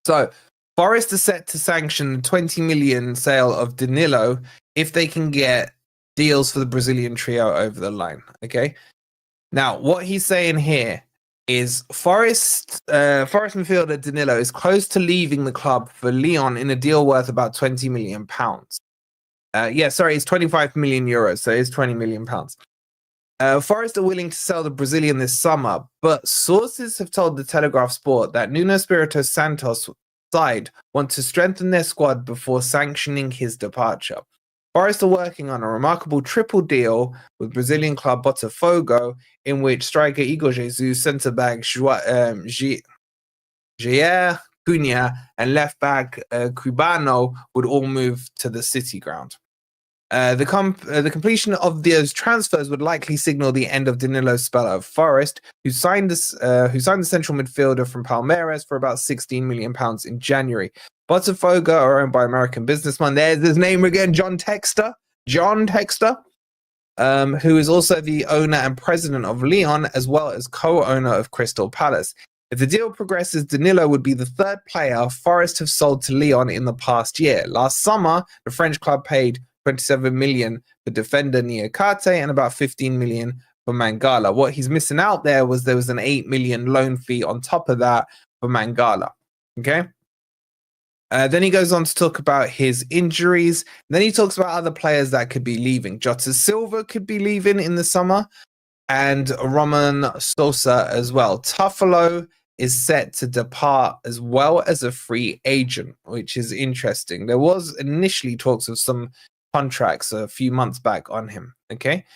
A: so Forest is set to sanction the 20 million sale of Danilo if they can get deals for the Brazilian trio over the line. Okay, now what he's saying here is Forest midfielder Danilo is close to leaving the club for Lyon in a deal worth about 20 million pounds. It's 25 million euros, so it's 20 million pounds. Forest are willing to sell the Brazilian this summer, but sources have told the Telegraph Sport that Nuno Espirito Santos' side want to strengthen their squad before sanctioning his departure. Forest are working on a remarkable triple deal with Brazilian club Botafogo, in which striker Igor Jesus, centre-back Jair Cunha, and left-back Cubano would all move to the City ground. The completion of those transfers would likely signal the end of Danilo's spell at Forest, who signed the central midfielder from Palmeiras for about £16 million in January. Botafogo are owned by American businessman. There's his name again, John Textor. Who is also the owner and president of Lyon, as well as co-owner of Crystal Palace. If the deal progresses, Danilo would be the third player Forest have sold to Lyon in the past year. Last summer, the French club paid 27 million for defender Niakate and about 15 million for Mangala. What he's missing out there was an 8 million loan fee on top of that for Mangala. Okay. Then he goes on to talk about his injuries. Then he talks about other players that could be leaving. Jota Silva could be leaving in the summer, and Roman Sosa as well. Tuffalo is set to depart as well as a free agent, which is interesting. There was initially talks of some contracts a few months back on him. Okay.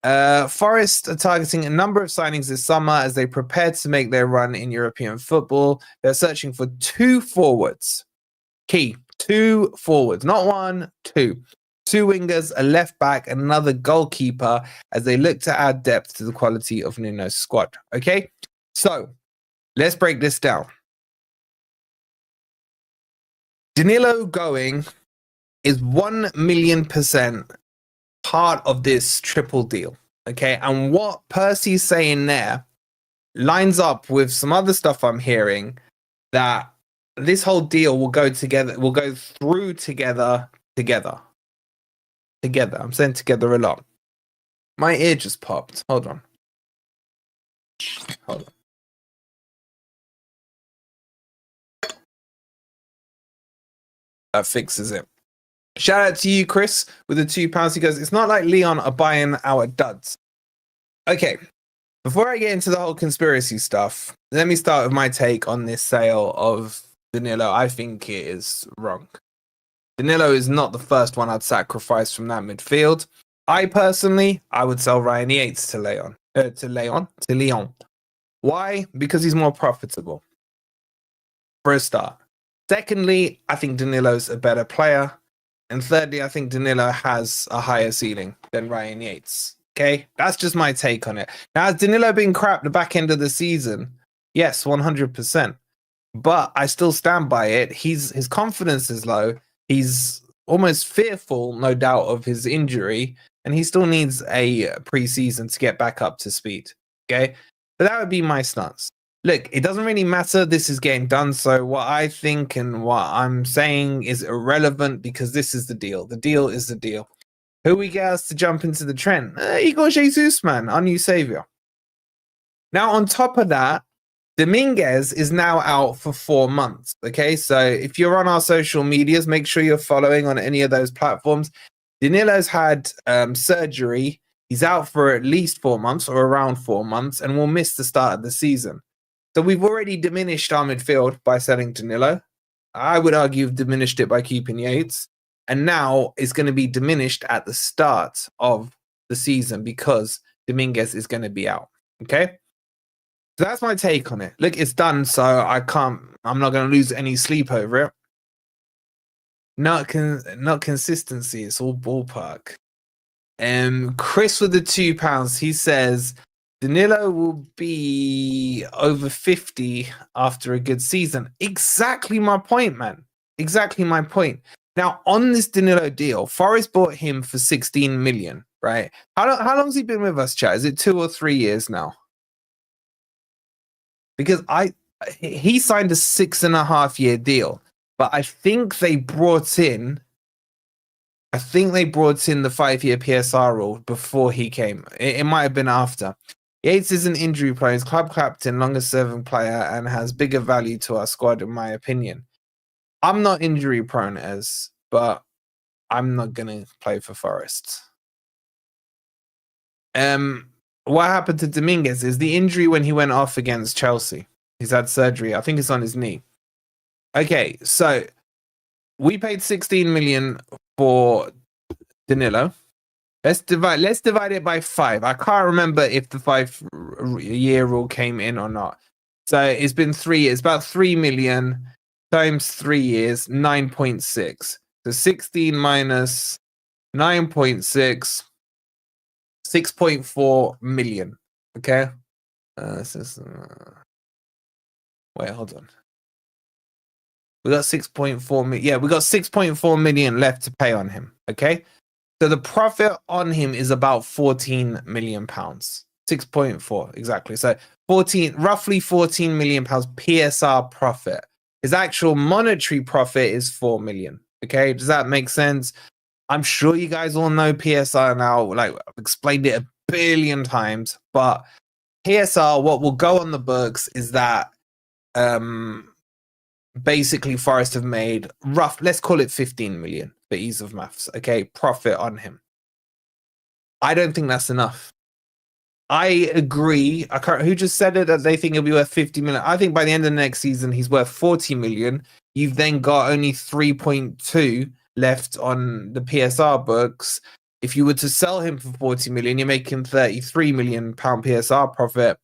A: Forest are targeting a number of signings this summer as they prepare to make their run in European football. They're searching for 2 forwards. Key, 2 forwards, not 1, 2. 2 wingers, a left back, and another goalkeeper as they look to add depth to the quality of Nuno's squad. Okay, so let's break this down. Danilo going is 1,000,000% part of this triple deal. Okay, and what Percy's saying there lines up with some other stuff I'm hearing, that this whole deal will go through together. I'm saying together a lot. My ear just popped. Hold on. That fixes it. Shout out to you, Chris, with the £2. He goes, it's not like Lyon are buying our duds. Okay, before I get into the whole conspiracy stuff, let me start with my take on this sale of Danilo. I think it is wrong. Danilo is not the first one I'd sacrifice from that midfield. I would sell Ryan Yates to Lyon. Why? Because he's more profitable, for a start. Secondly, I think Danilo's a better player. And thirdly, I think Danilo has a higher ceiling than Ryan Yates. Okay, that's just my take on it. Now, has Danilo been crap the back end of the season? Yes, 100%. But I still stand by it. His confidence is low. He's almost fearful, no doubt, of his injury. And he still needs a pre-season to get back up to speed. Okay, but that would be my stance. Look, it doesn't really matter. This is getting done. So what I think and what I'm saying is irrelevant because this is the deal. The deal is the deal. Who we get us to jump into the trend? Igor Jesus, man, our new savior. Now, on top of that, Dominguez is now out for 4 months. Okay, so if you're on our social medias, make sure you're following on any of those platforms. Danilo's had surgery. He's out for at least 4 months or around 4 months and will miss the start of the season. So we've already diminished our midfield by selling Danilo. I would argue we've diminished it by keeping Yates. And now it's going to be diminished at the start of the season because Dominguez is going to be out. Okay? So that's my take on it. Look, it's done, so I'm not going to lose any sleep over it. Not consistency, it's all ballpark. Chris with the £2, he says Danilo will be over 50 after a good season. Exactly my point, man. Exactly my point. Now, on this Danilo deal, Forest bought him for 16 million. right? How long's he been with us, chat? Is it 2 or 3 years now? Because he signed a 6.5-year deal, but I think they brought in the 5-year PSR rule before he came. It might have been after. Yates is an injury player, he's club captain, longest serving player, and has bigger value to our squad, in my opinion. I'm not injury prone, but I'm not gonna play for Forest. What happened to Dominguez is the injury when he went off against Chelsea. He's had surgery. I think it's on his knee. Okay, so we paid 16 million for Danilo. Let's divide it by 5. I can't remember if the 5-year rule came in or not. So it's been 3 years. It's about 3 million times 3 years, 9.6. So 16 minus 9.6, 6.4 million. Okay. Wait, hold on. We got 6.4 million. Yeah, we got 6.4 million left to pay on him. Okay. So the profit on him is about 14 million pounds. 6.4 exactly. So roughly 14 million pounds PSR profit. His actual monetary profit is 4 million. Okay, does that make sense? I'm sure you guys all know PSR now. Like, I've explained it a billion times, but PSR, what will go on the books is that basically Forest have made let's call it 15 million for ease of maths, okay, profit on him. I don't think that's enough. I agree. Who just said it, that they think he'll be worth 50 million? I think by the end of the next season, he's worth 40 million. You've then got only 3.2 left on the PSR books. If you were to sell him for 40 million, you're making 33 million pound PSR profit.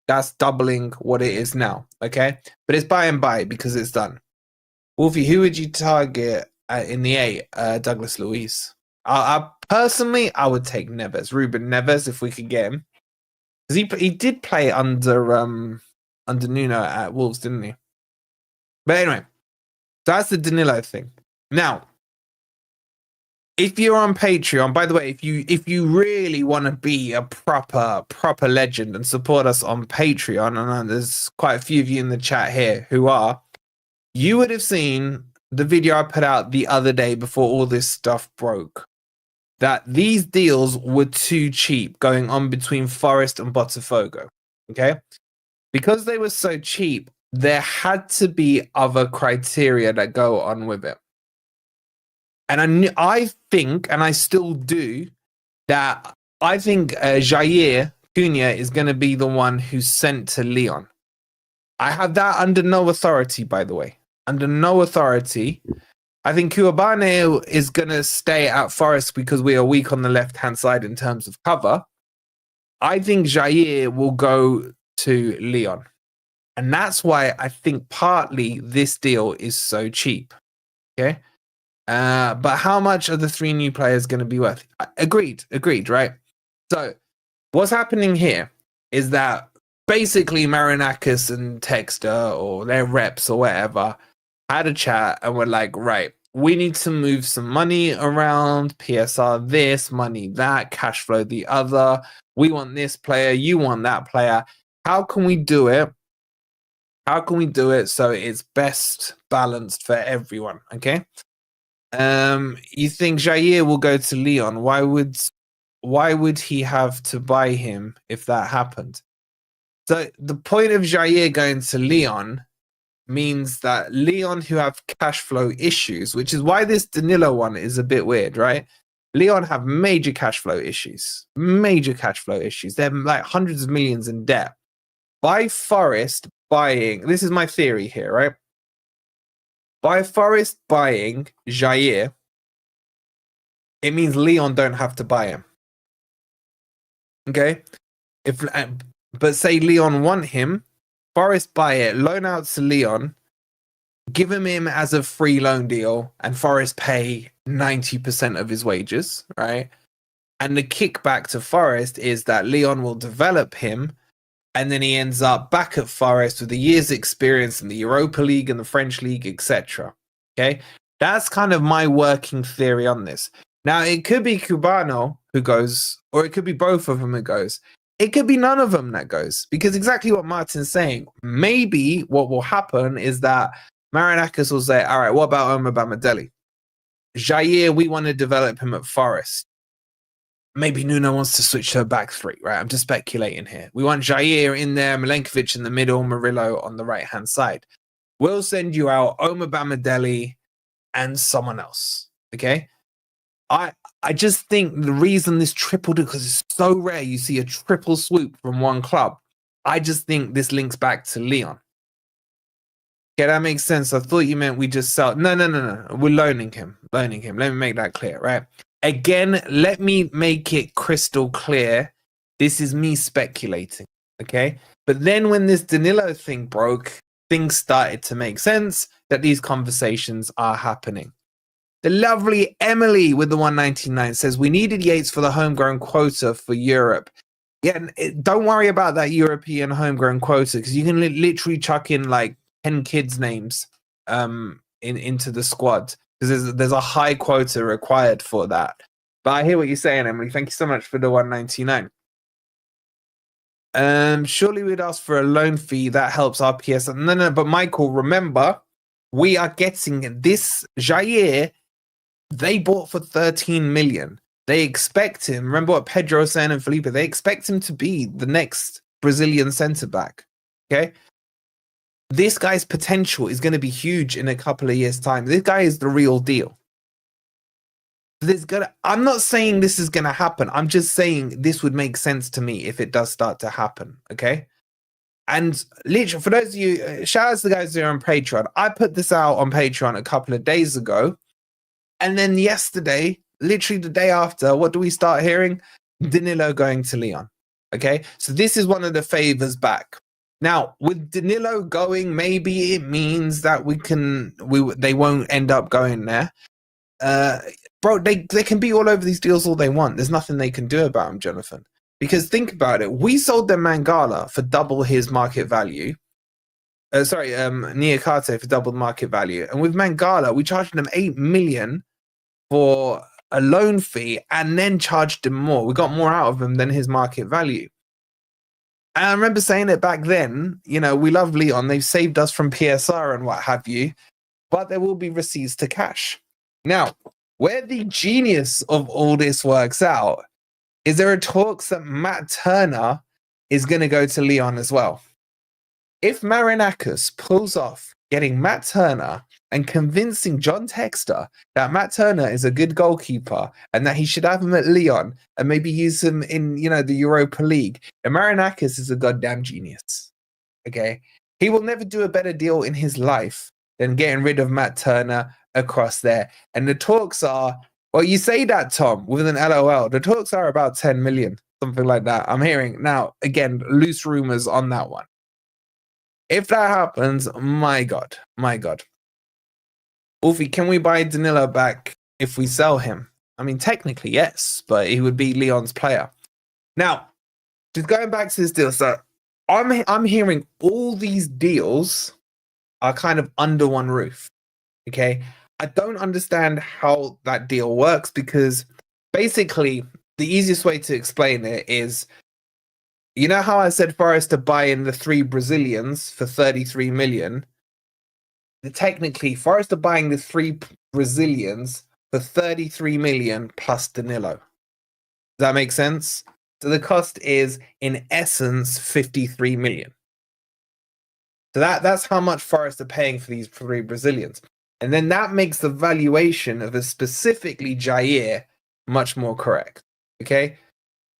A: That's doubling what it is now, okay? But it's buy and buy because it's done. Wolfie, who would you target in the 8? Douglas Luiz. Personally, I would take Neves, Ruben Neves, if we could get him. Because he did play under Nuno at Wolves, didn't he? But anyway, that's the Danilo thing. Now, if you're on Patreon, by the way, if you really want to be a proper legend and support us on Patreon, and there's quite a few of you in the chat here who are, you would have seen the video I put out the other day before all this stuff broke, that these deals were too cheap going on between Forest and Botafogo. Okay, because they were so cheap, there had to be other criteria that go on with it. And I think, and I still do, that I think Jair Cunha is going to be the one who's sent to Lyon. I have that under no authority, by the way. Under no authority. I think Kouabane is going to stay at Forest because we are weak on the left-hand side in terms of cover. I think Jair will go to Lyon. And that's why I think partly this deal is so cheap. Okay? But how much are the 3 new players going to be worth? Agreed, right? So what's happening here is that basically Marinakis and Textor, or their reps or whatever, had a chat and were like, right, we need to move some money around, PSR this, money that, cash flow the other. We want this player, you want that player. How can we do it? How can we do it so it's best balanced for everyone? Okay. You think Jair will go to Lyon? Why would he have to buy him if that happened? So the point of Jair going to Lyon means that Lyon, who have cash flow issues, which is why this Danilo one is a bit weird, right? Lyon have major cash flow issues. They're like hundreds of millions in debt. By Forest buying, this is my theory here, right? By Forest buying Jair, it means Lyon don't have to buy him. Okay? But say Lyon want him, Forest buy it, loan out to Lyon, give him as a free loan deal, and Forest pay 90% of his wages, right? And the kickback to Forest is that Lyon will develop him, and then he ends up back at Forest with a year's experience in the Europa League and the French League, etc. Okay? That's kind of my working theory on this. Now, it could be Cubano who goes, or it could be both of them who goes. It could be none of them that goes, because exactly what Martin's saying. Maybe what will happen is that Marinakis will say, all right, what about Omar Bamadeli? Jair, we want to develop him at Forest. Maybe Nuno wants to switch to a back three, right? I'm just speculating here. We want Jair in there, Milenkovic in the middle, Murillo on the right-hand side. We'll send you out Omar Bamadeli and someone else, okay? I just think the reason this tripled, because it's so rare you see a triple swoop from one club. I just think this links back to Lyon. Okay, that makes sense. I thought you meant we just sell. No. We're loaning him. Let me make that clear, right? Again, let me make it crystal clear. This is me speculating, okay? But then when this Danilo thing broke, things started to make sense that these conversations are happening. The lovely Emily with the 199 says, we needed Yates for the homegrown quota for Europe. Yeah, don't worry about that European homegrown quota, because you can literally chuck in like 10 kids' names into the squad, because there's a high quota required for that. But I hear what you're saying, Emily. Thank you so much for the 199. Surely we'd ask for a loan fee that helps our PS. No, but Michael, remember, we are getting this Jair. They bought for 13 million. They expect him. Remember what Pedro was saying and Felipe? They expect him to be the next Brazilian centre back. Okay. This guy's potential is going to be huge in a couple of years' time. This guy is the real deal. I'm not saying this is going to happen. I'm just saying this would make sense to me if it does start to happen. Okay. And literally, for those of you, shout out to the guys who are on Patreon. I put this out on Patreon a couple of days ago. And then yesterday, literally the day after, what do we start hearing? Danilo going to Lyon. Okay, so this is one of the favors back. Now, with Danilo going, maybe it means that they won't end up going there. Bro, they can be all over these deals all they want. There's nothing they can do about them, Jonathan. Because think about it. We sold them Mangala for double his market value. Niakate for double market value. And with Mangala, we charged them 8 million for a loan fee and then charged him more. We got more out of him than his market value. And I remember saying it back then, you know, we love Lyon. They've saved us from PSR and what have you, but there will be receipts to cash. Now, where the genius of all this works out is there are talks that Matt Turner is going to go to Lyon as well. If Marinakis pulls off getting Matt Turner and convincing John Textor that Matt Turner is a good goalkeeper and that he should have him at Lyon and maybe use him in, the Europa League, and Marinakis is a goddamn genius. Okay? He will never do a better deal in his life than getting rid of Matt Turner across there. And the talks are, well, you say that, Tom, with an LOL. The talks are about 10 million, something like that. I'm hearing now, again, loose rumors on that one. If that happens, my God. Wolfie, can we buy Danilo back if we sell him? I mean, technically, yes, but he would be Lyon's player. Now, just going back to this deal, so I'm hearing all these deals are kind of under one roof, okay? I don't understand how that deal works, because basically the easiest way to explain it is, you know how I said Forest to buy in the 3 Brazilians for 33 million? Technically, Forest are buying the 3 Brazilians for 33 million plus Danilo. Does that make sense? So the cost is, in essence, 53 million. So that's how much Forest are paying for these 3 Brazilians. And then that makes the valuation of a specifically Jair much more correct. Okay?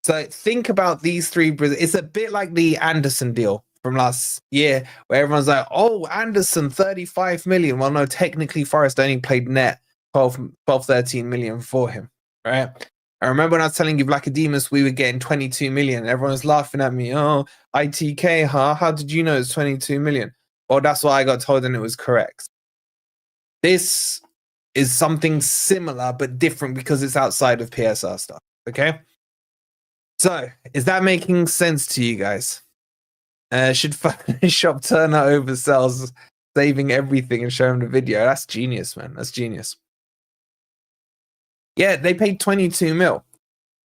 A: So think about these 3 Brazilians. It's a bit like the Anderson deal from last year, where everyone's like, oh, Anderson, 35 million. Well, no, technically Forest only played net 13 million for him, right? I remember when I was telling you Vlachodimos, we were getting 22 million. Everyone was laughing at me. Oh, ITK, huh? How did you know it's 22 million? Well, that's what I got told, and it was correct. This is something similar but different because it's outside of PSR stuff, okay? So, is that making sense to you guys? Should Shop Turner oversells, saving everything and show him the video? That's genius, man. That's genius. Yeah, they paid 22 mil.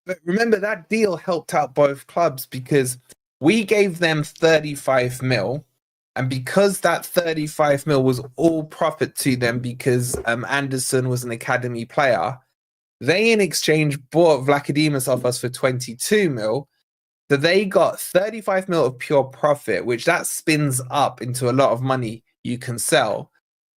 A: But remember, that deal helped out both clubs because we gave them 35 mil. And because that 35 mil was all profit to them because Anderson was an academy player, they in exchange bought Vlachodimos off us for 22 mil. So they got 35 mil of pure profit, which that spins up into a lot of money you can sell.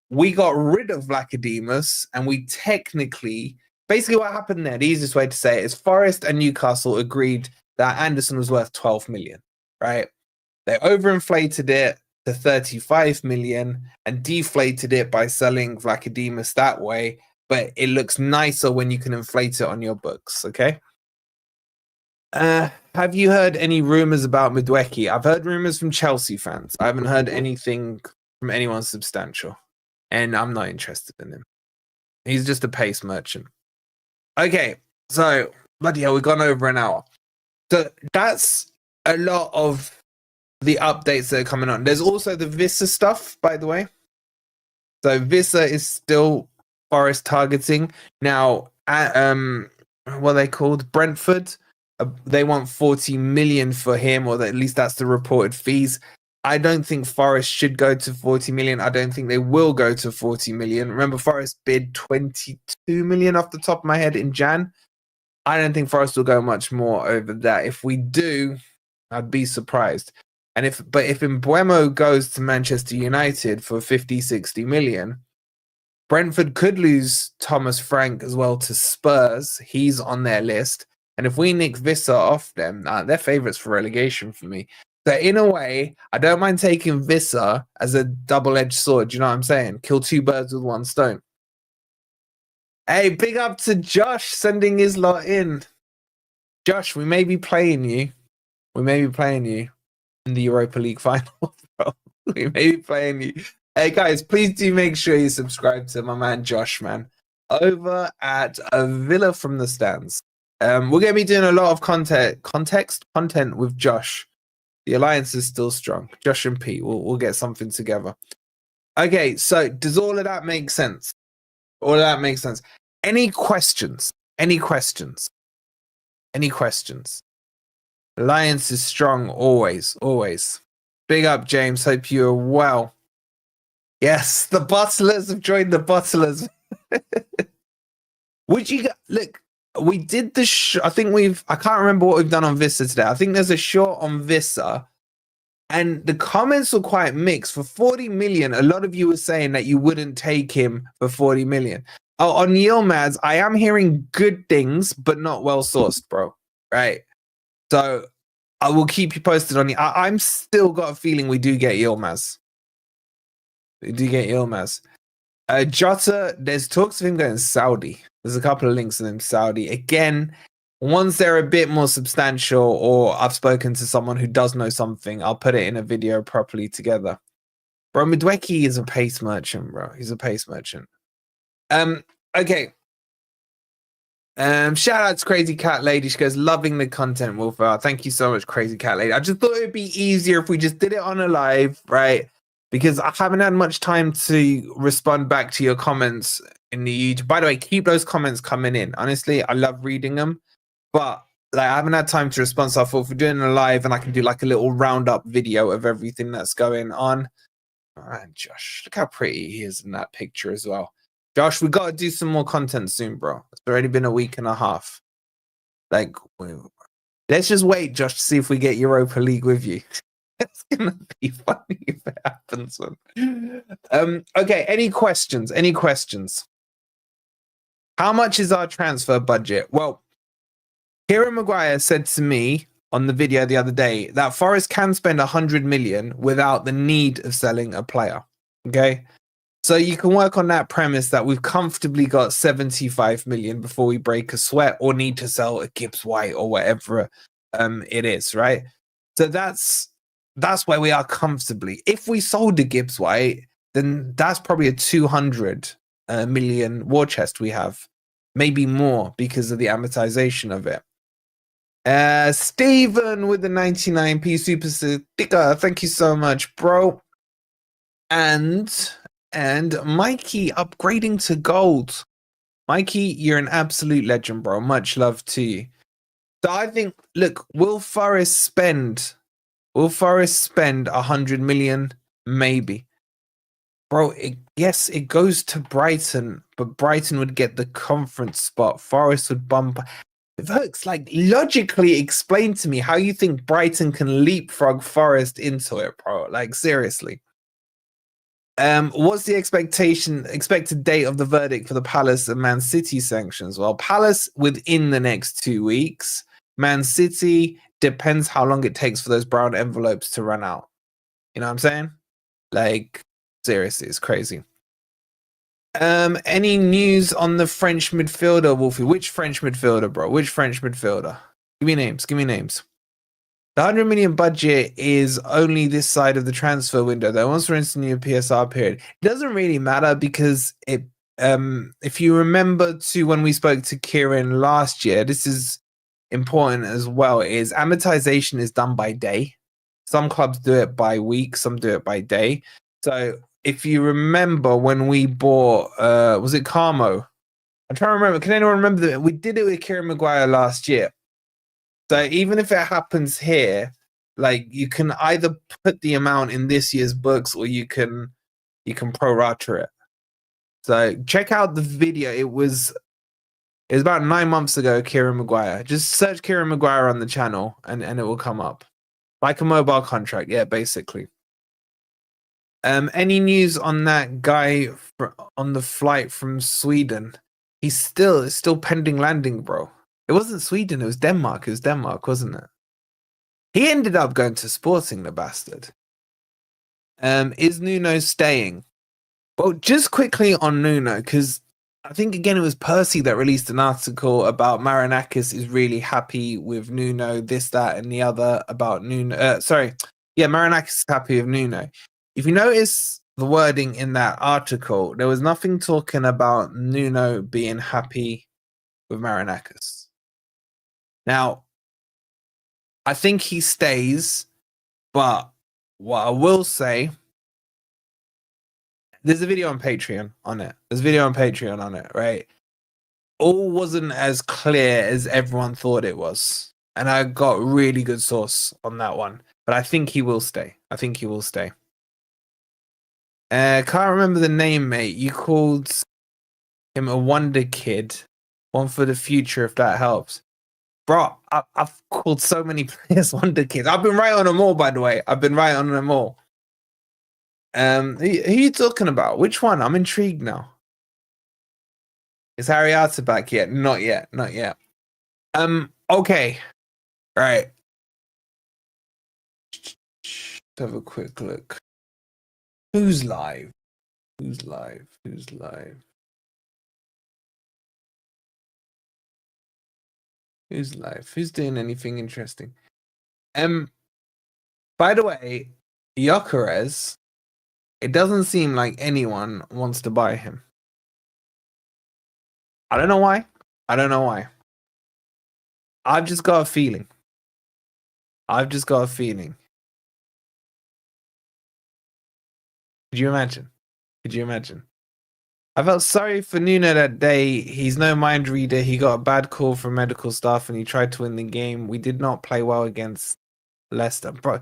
A: We got rid of Vlachodimos and we technically, basically what happened there, the easiest way to say it is Forest and Newcastle agreed that Anderson was worth 12 million, right? They overinflated it to 35 million and deflated it by selling Vlachodimos that way, but it looks nicer when you can inflate it on your books, okay? Have you heard any rumors about Madueke? I've heard rumors from Chelsea fans. I haven't heard anything from anyone substantial, and I'm not interested in him. He's just a pace merchant. Okay, so bloody hell, we've gone over an hour. So that's a lot of the updates that are coming on. There's also the Vissa stuff, by the way. So Vissa is still Forest targeting. Now, what are they called? Brentford. They want 40 million for him, or at least that's the reported fees. I don't think Forest should go to 40 million. I don't think they will go to 40 million. Remember, Forest bid 22 million off the top of my head in Jan. I don't think Forest will go much more over that. If we do, I'd be surprised. And if Mbeumo goes to Manchester United for 50, 60 million, Brentford could lose Thomas Frank as well to Spurs. He's on their list. And if we nick Vissa off them, they're favourites for relegation for me. So in a way, I don't mind taking Vissa as a double-edged sword. You know what I'm saying? Kill two birds with one stone. Hey, big up to Josh sending his lot in. Josh, we may be playing you. We may be playing you in the Europa League final, bro. We may be playing you. Hey, guys, please do make sure you subscribe to my man Josh, man, over at A Villa from the Stands. We're going to be doing a lot of content with Josh. The alliance is still strong. Josh and Pete, we'll get something together. Okay, so does all of that make sense? All of that makes sense. Any questions? Any questions? Any questions? Alliance is strong always, always. Big up, James. Hope you're well. Yes, the Butlers have joined the Butlers. Would you look? We did the I think I can't remember what we've done on Vissa today. I think there's a short on Vissa, and the comments were quite mixed. For 40 million, a lot of you were saying that you wouldn't take him for 40 million. Oh, on Yilmaz, I am hearing good things, but not well sourced, bro. Right? So I will keep you posted on it. I'm still got a feeling we do get Yilmaz. We do get Yilmaz. Jota, there's talks of him going Saudi. There's a couple of links to him Saudi. Again, once they're a bit more substantial or I've spoken to someone who does know something, I'll put it in a video properly together. Bro, Madueke is a pace merchant, bro. He's a pace merchant. Okay. Shout out to Crazy Cat Lady. She goes, loving the content, Wolfer. Thank you so much, Crazy Cat Lady. I just thought it'd be easier if we just did it on a live, right? Because I haven't had much time to respond back to your comments in the YouTube. By the way, keep those comments coming in. Honestly, I love reading them, but I haven't had time to respond. So I thought if we're doing a live and I can do like a little roundup video of everything that's going on. All right, Josh, look how pretty he is in that picture as well. Josh, we got to do some more content soon, bro. It's already been a week and a half. Like, let's just wait, Josh, to see if we get Europa League with you. It's gonna be funny if it happens. Okay, any questions? Any questions? How much is our transfer budget? Well, Kieran Maguire said to me on the video the other day that Forest can spend 100 million without the need of selling a player. Okay, so you can work on that premise that we've comfortably got 75 million before we break a sweat or need to sell a Gibbs White or whatever it is, right? So that's where we are comfortably. If we sold the Gibbs White, then that's probably a 200 million war chest we have. Maybe more because of the amortization of it. Steven with the 99p super sticker. Thank you so much, bro. And Mikey upgrading to gold. Mikey, you're an absolute legend, bro. Much love to you. So I think, look, Will Forest spend 100 million? Maybe. Bro, yes, it goes to Brighton, but Brighton would get the conference spot. Forest would bump. Hooks, like, logically explain to me how you think Brighton can leapfrog Forest into it, bro. Like, seriously. What's the expected date of the verdict for the Palace and Man City sanctions? Well, Palace within the next 2 weeks. Man City depends how long it takes for those brown envelopes to run out. You know what I'm saying? Like, seriously, it's crazy. Any news on the French midfielder, Wolfie? Which French midfielder, bro? Which French midfielder? Give me names. Give me names. The 100 million budget is only this side of the transfer window, though. Once we're into the new PSR period, it doesn't really matter because if you remember to when we spoke to Kieran last year, this is important as well, is amortization is done by day. Some clubs do it by week, some do it by day. So if you remember when we bought, was it Carmo? I'm trying to remember. Can anyone remember that? We did it with Kieran Maguire last year. So even if it happens here, like you can either put the amount in this year's books or you can prorata it. So check out the video. It was about 9 months ago, Kieran Maguire. Just search Kieran Maguire on the channel and it will come up. Like a mobile contract, yeah, basically. Any news on that guy on the flight from Sweden? It's still pending landing, bro. It wasn't Sweden, it was Denmark. It was Denmark, wasn't it? He ended up going to Sporting, the bastard. Is Nuno staying? Well, just quickly on Nuno, because I think, again, it was Percy that released an article about Marinakis is really happy with Nuno, this, that, and the other about Nuno. Marinakis is happy with Nuno. If you notice the wording in that article, there was nothing talking about Nuno being happy with Marinakis. Now, I think he stays, but what I will say, there's a video on Patreon on it. Right? All wasn't as clear as everyone thought it was. And I got really good source on that one. But I think he will stay. Can't remember the name, mate. You called him a wonder kid. One for the future, if that helps. Bro, I've called so many players wonder kids. I've been right on them all, by the way. Who are you talking about? Which one? I'm intrigued now. Is Harry Arter back yet? Not yet. Okay. Right. Let's have a quick look. Who's live? Who's doing anything interesting? By the way, Gyökeres, it doesn't seem like anyone wants to buy him. I don't know why. I've just got a feeling. Could you imagine? I felt sorry for Nuno that day. He's no mind reader. He got a bad call from medical staff and he tried to win the game. We did not play well against Leicester. Bro,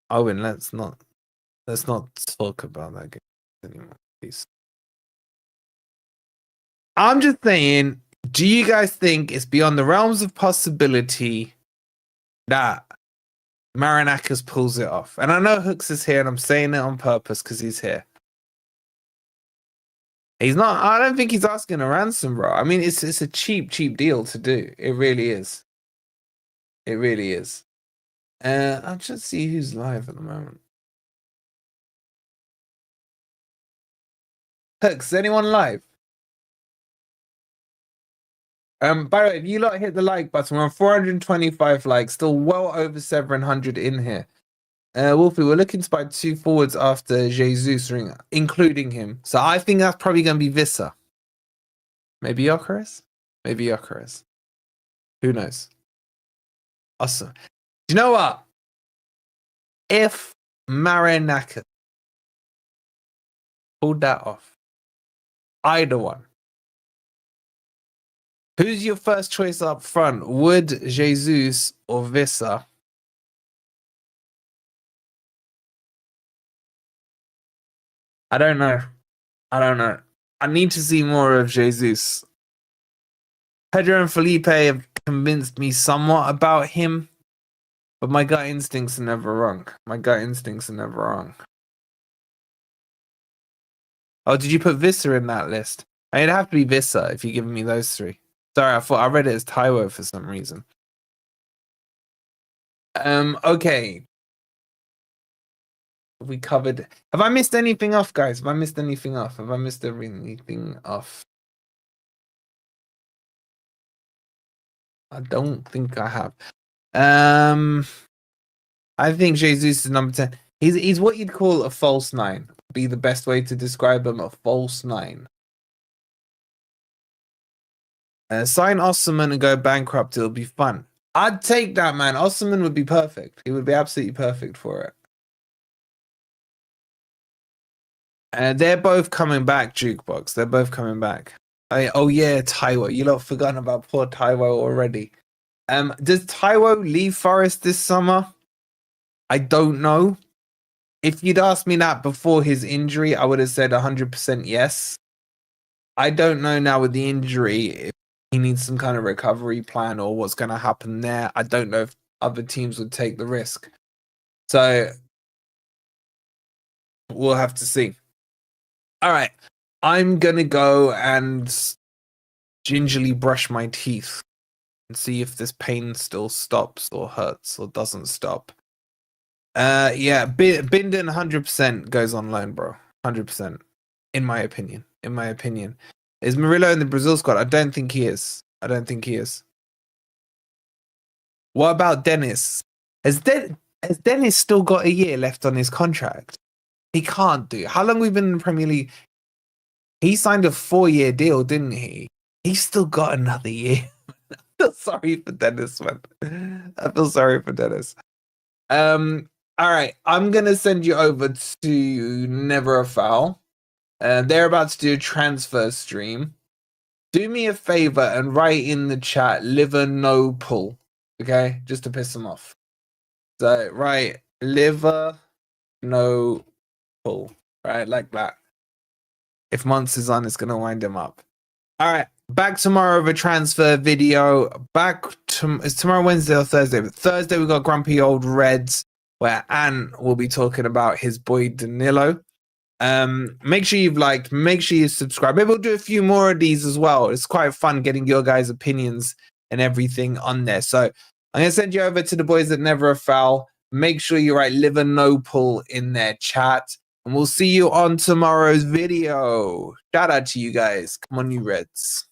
A: Owen, let's not talk about that game anymore, please. I'm just saying, do you guys think it's beyond the realms of possibility that Marinakis pulls it off? And I know Hooks is here and I'm saying it on purpose because he's here. He's not. I don't think he's asking a ransom, bro. I mean, it's a cheap deal to do. It really is. I'll just see who's live at the moment. Hooks, is anyone live? By the way, if you lot hit the like button, we're on 425 likes, still well over 700 in here. Wolfie, we're looking to buy 2 forwards after Jesus, including him. So I think that's probably going to be Vissa. Maybe Gyökeres? Who knows? Awesome. Do you know what? If Marinakis pulled that off, either one, Who's your first choice up front? Wood, Jesus, or Vissa? I don't know. I need to see more of Jesus. Pedro and Felipe have convinced me somewhat about him, but my gut instincts are never wrong. Oh, did you put Vissa in that list? It'd have to be Vissa if you're giving me those three. Sorry, I read it as Taiwo for some reason. Okay. We covered. Have I missed anything off, guys? Have I missed anything off? I don't think I have. I think Jesus is number 10. He's what you'd call a false nine. Be the best way to describe him, a false nine. Sign Osman and go bankrupt. It'll be fun. I'd take that, man. Osman would be perfect. He would be absolutely perfect for it. They're both coming back, Jukebox. They're both coming back. Oh yeah, Taiwo. You lot have forgotten about poor Taiwo already. Does Taiwo leave Forest this summer? I don't know. If you'd asked me that before his injury, I would have said 100% yes. I don't know now with the injury if he needs some kind of recovery plan or what's going to happen there. I don't know if other teams would take the risk. So we'll have to see. All right. I'm going to go and gingerly brush my teeth and see if this pain still stops or hurts or doesn't stop. Yeah, Bindon 100% goes on loan, bro. 100%. In my opinion. Is Murillo in the Brazil squad? I don't think he is. What about Dennis? Has Dennis still got a year left on his contract? He can't do. How long we've been in the Premier League? He signed a 4-year deal, didn't he? He's still got another year. I feel sorry for Dennis, man. All right, I'm going to send you over to Never a Foul. They're about to do a transfer stream. Do me a favor and write in the chat, liver no pull. Okay? Just to piss them off. So, right, liver no pull. Right, like that. If Monts is on, it's going to wind him up. All right, back tomorrow with a transfer video. It's tomorrow, Wednesday or Thursday? But Thursday, we got Grumpy Old Reds, where Ant will be talking about his boy Danilo. Make sure you've liked, make sure you subscribe. Maybe we'll do a few more of these as well. It's quite fun getting your guys' opinions and everything on there. So I'm going to send you over to the boys at Never a Foul. Make sure you write liver no pull in their chat. And we'll see you on tomorrow's video. Shout out to you guys. Come on, you Reds.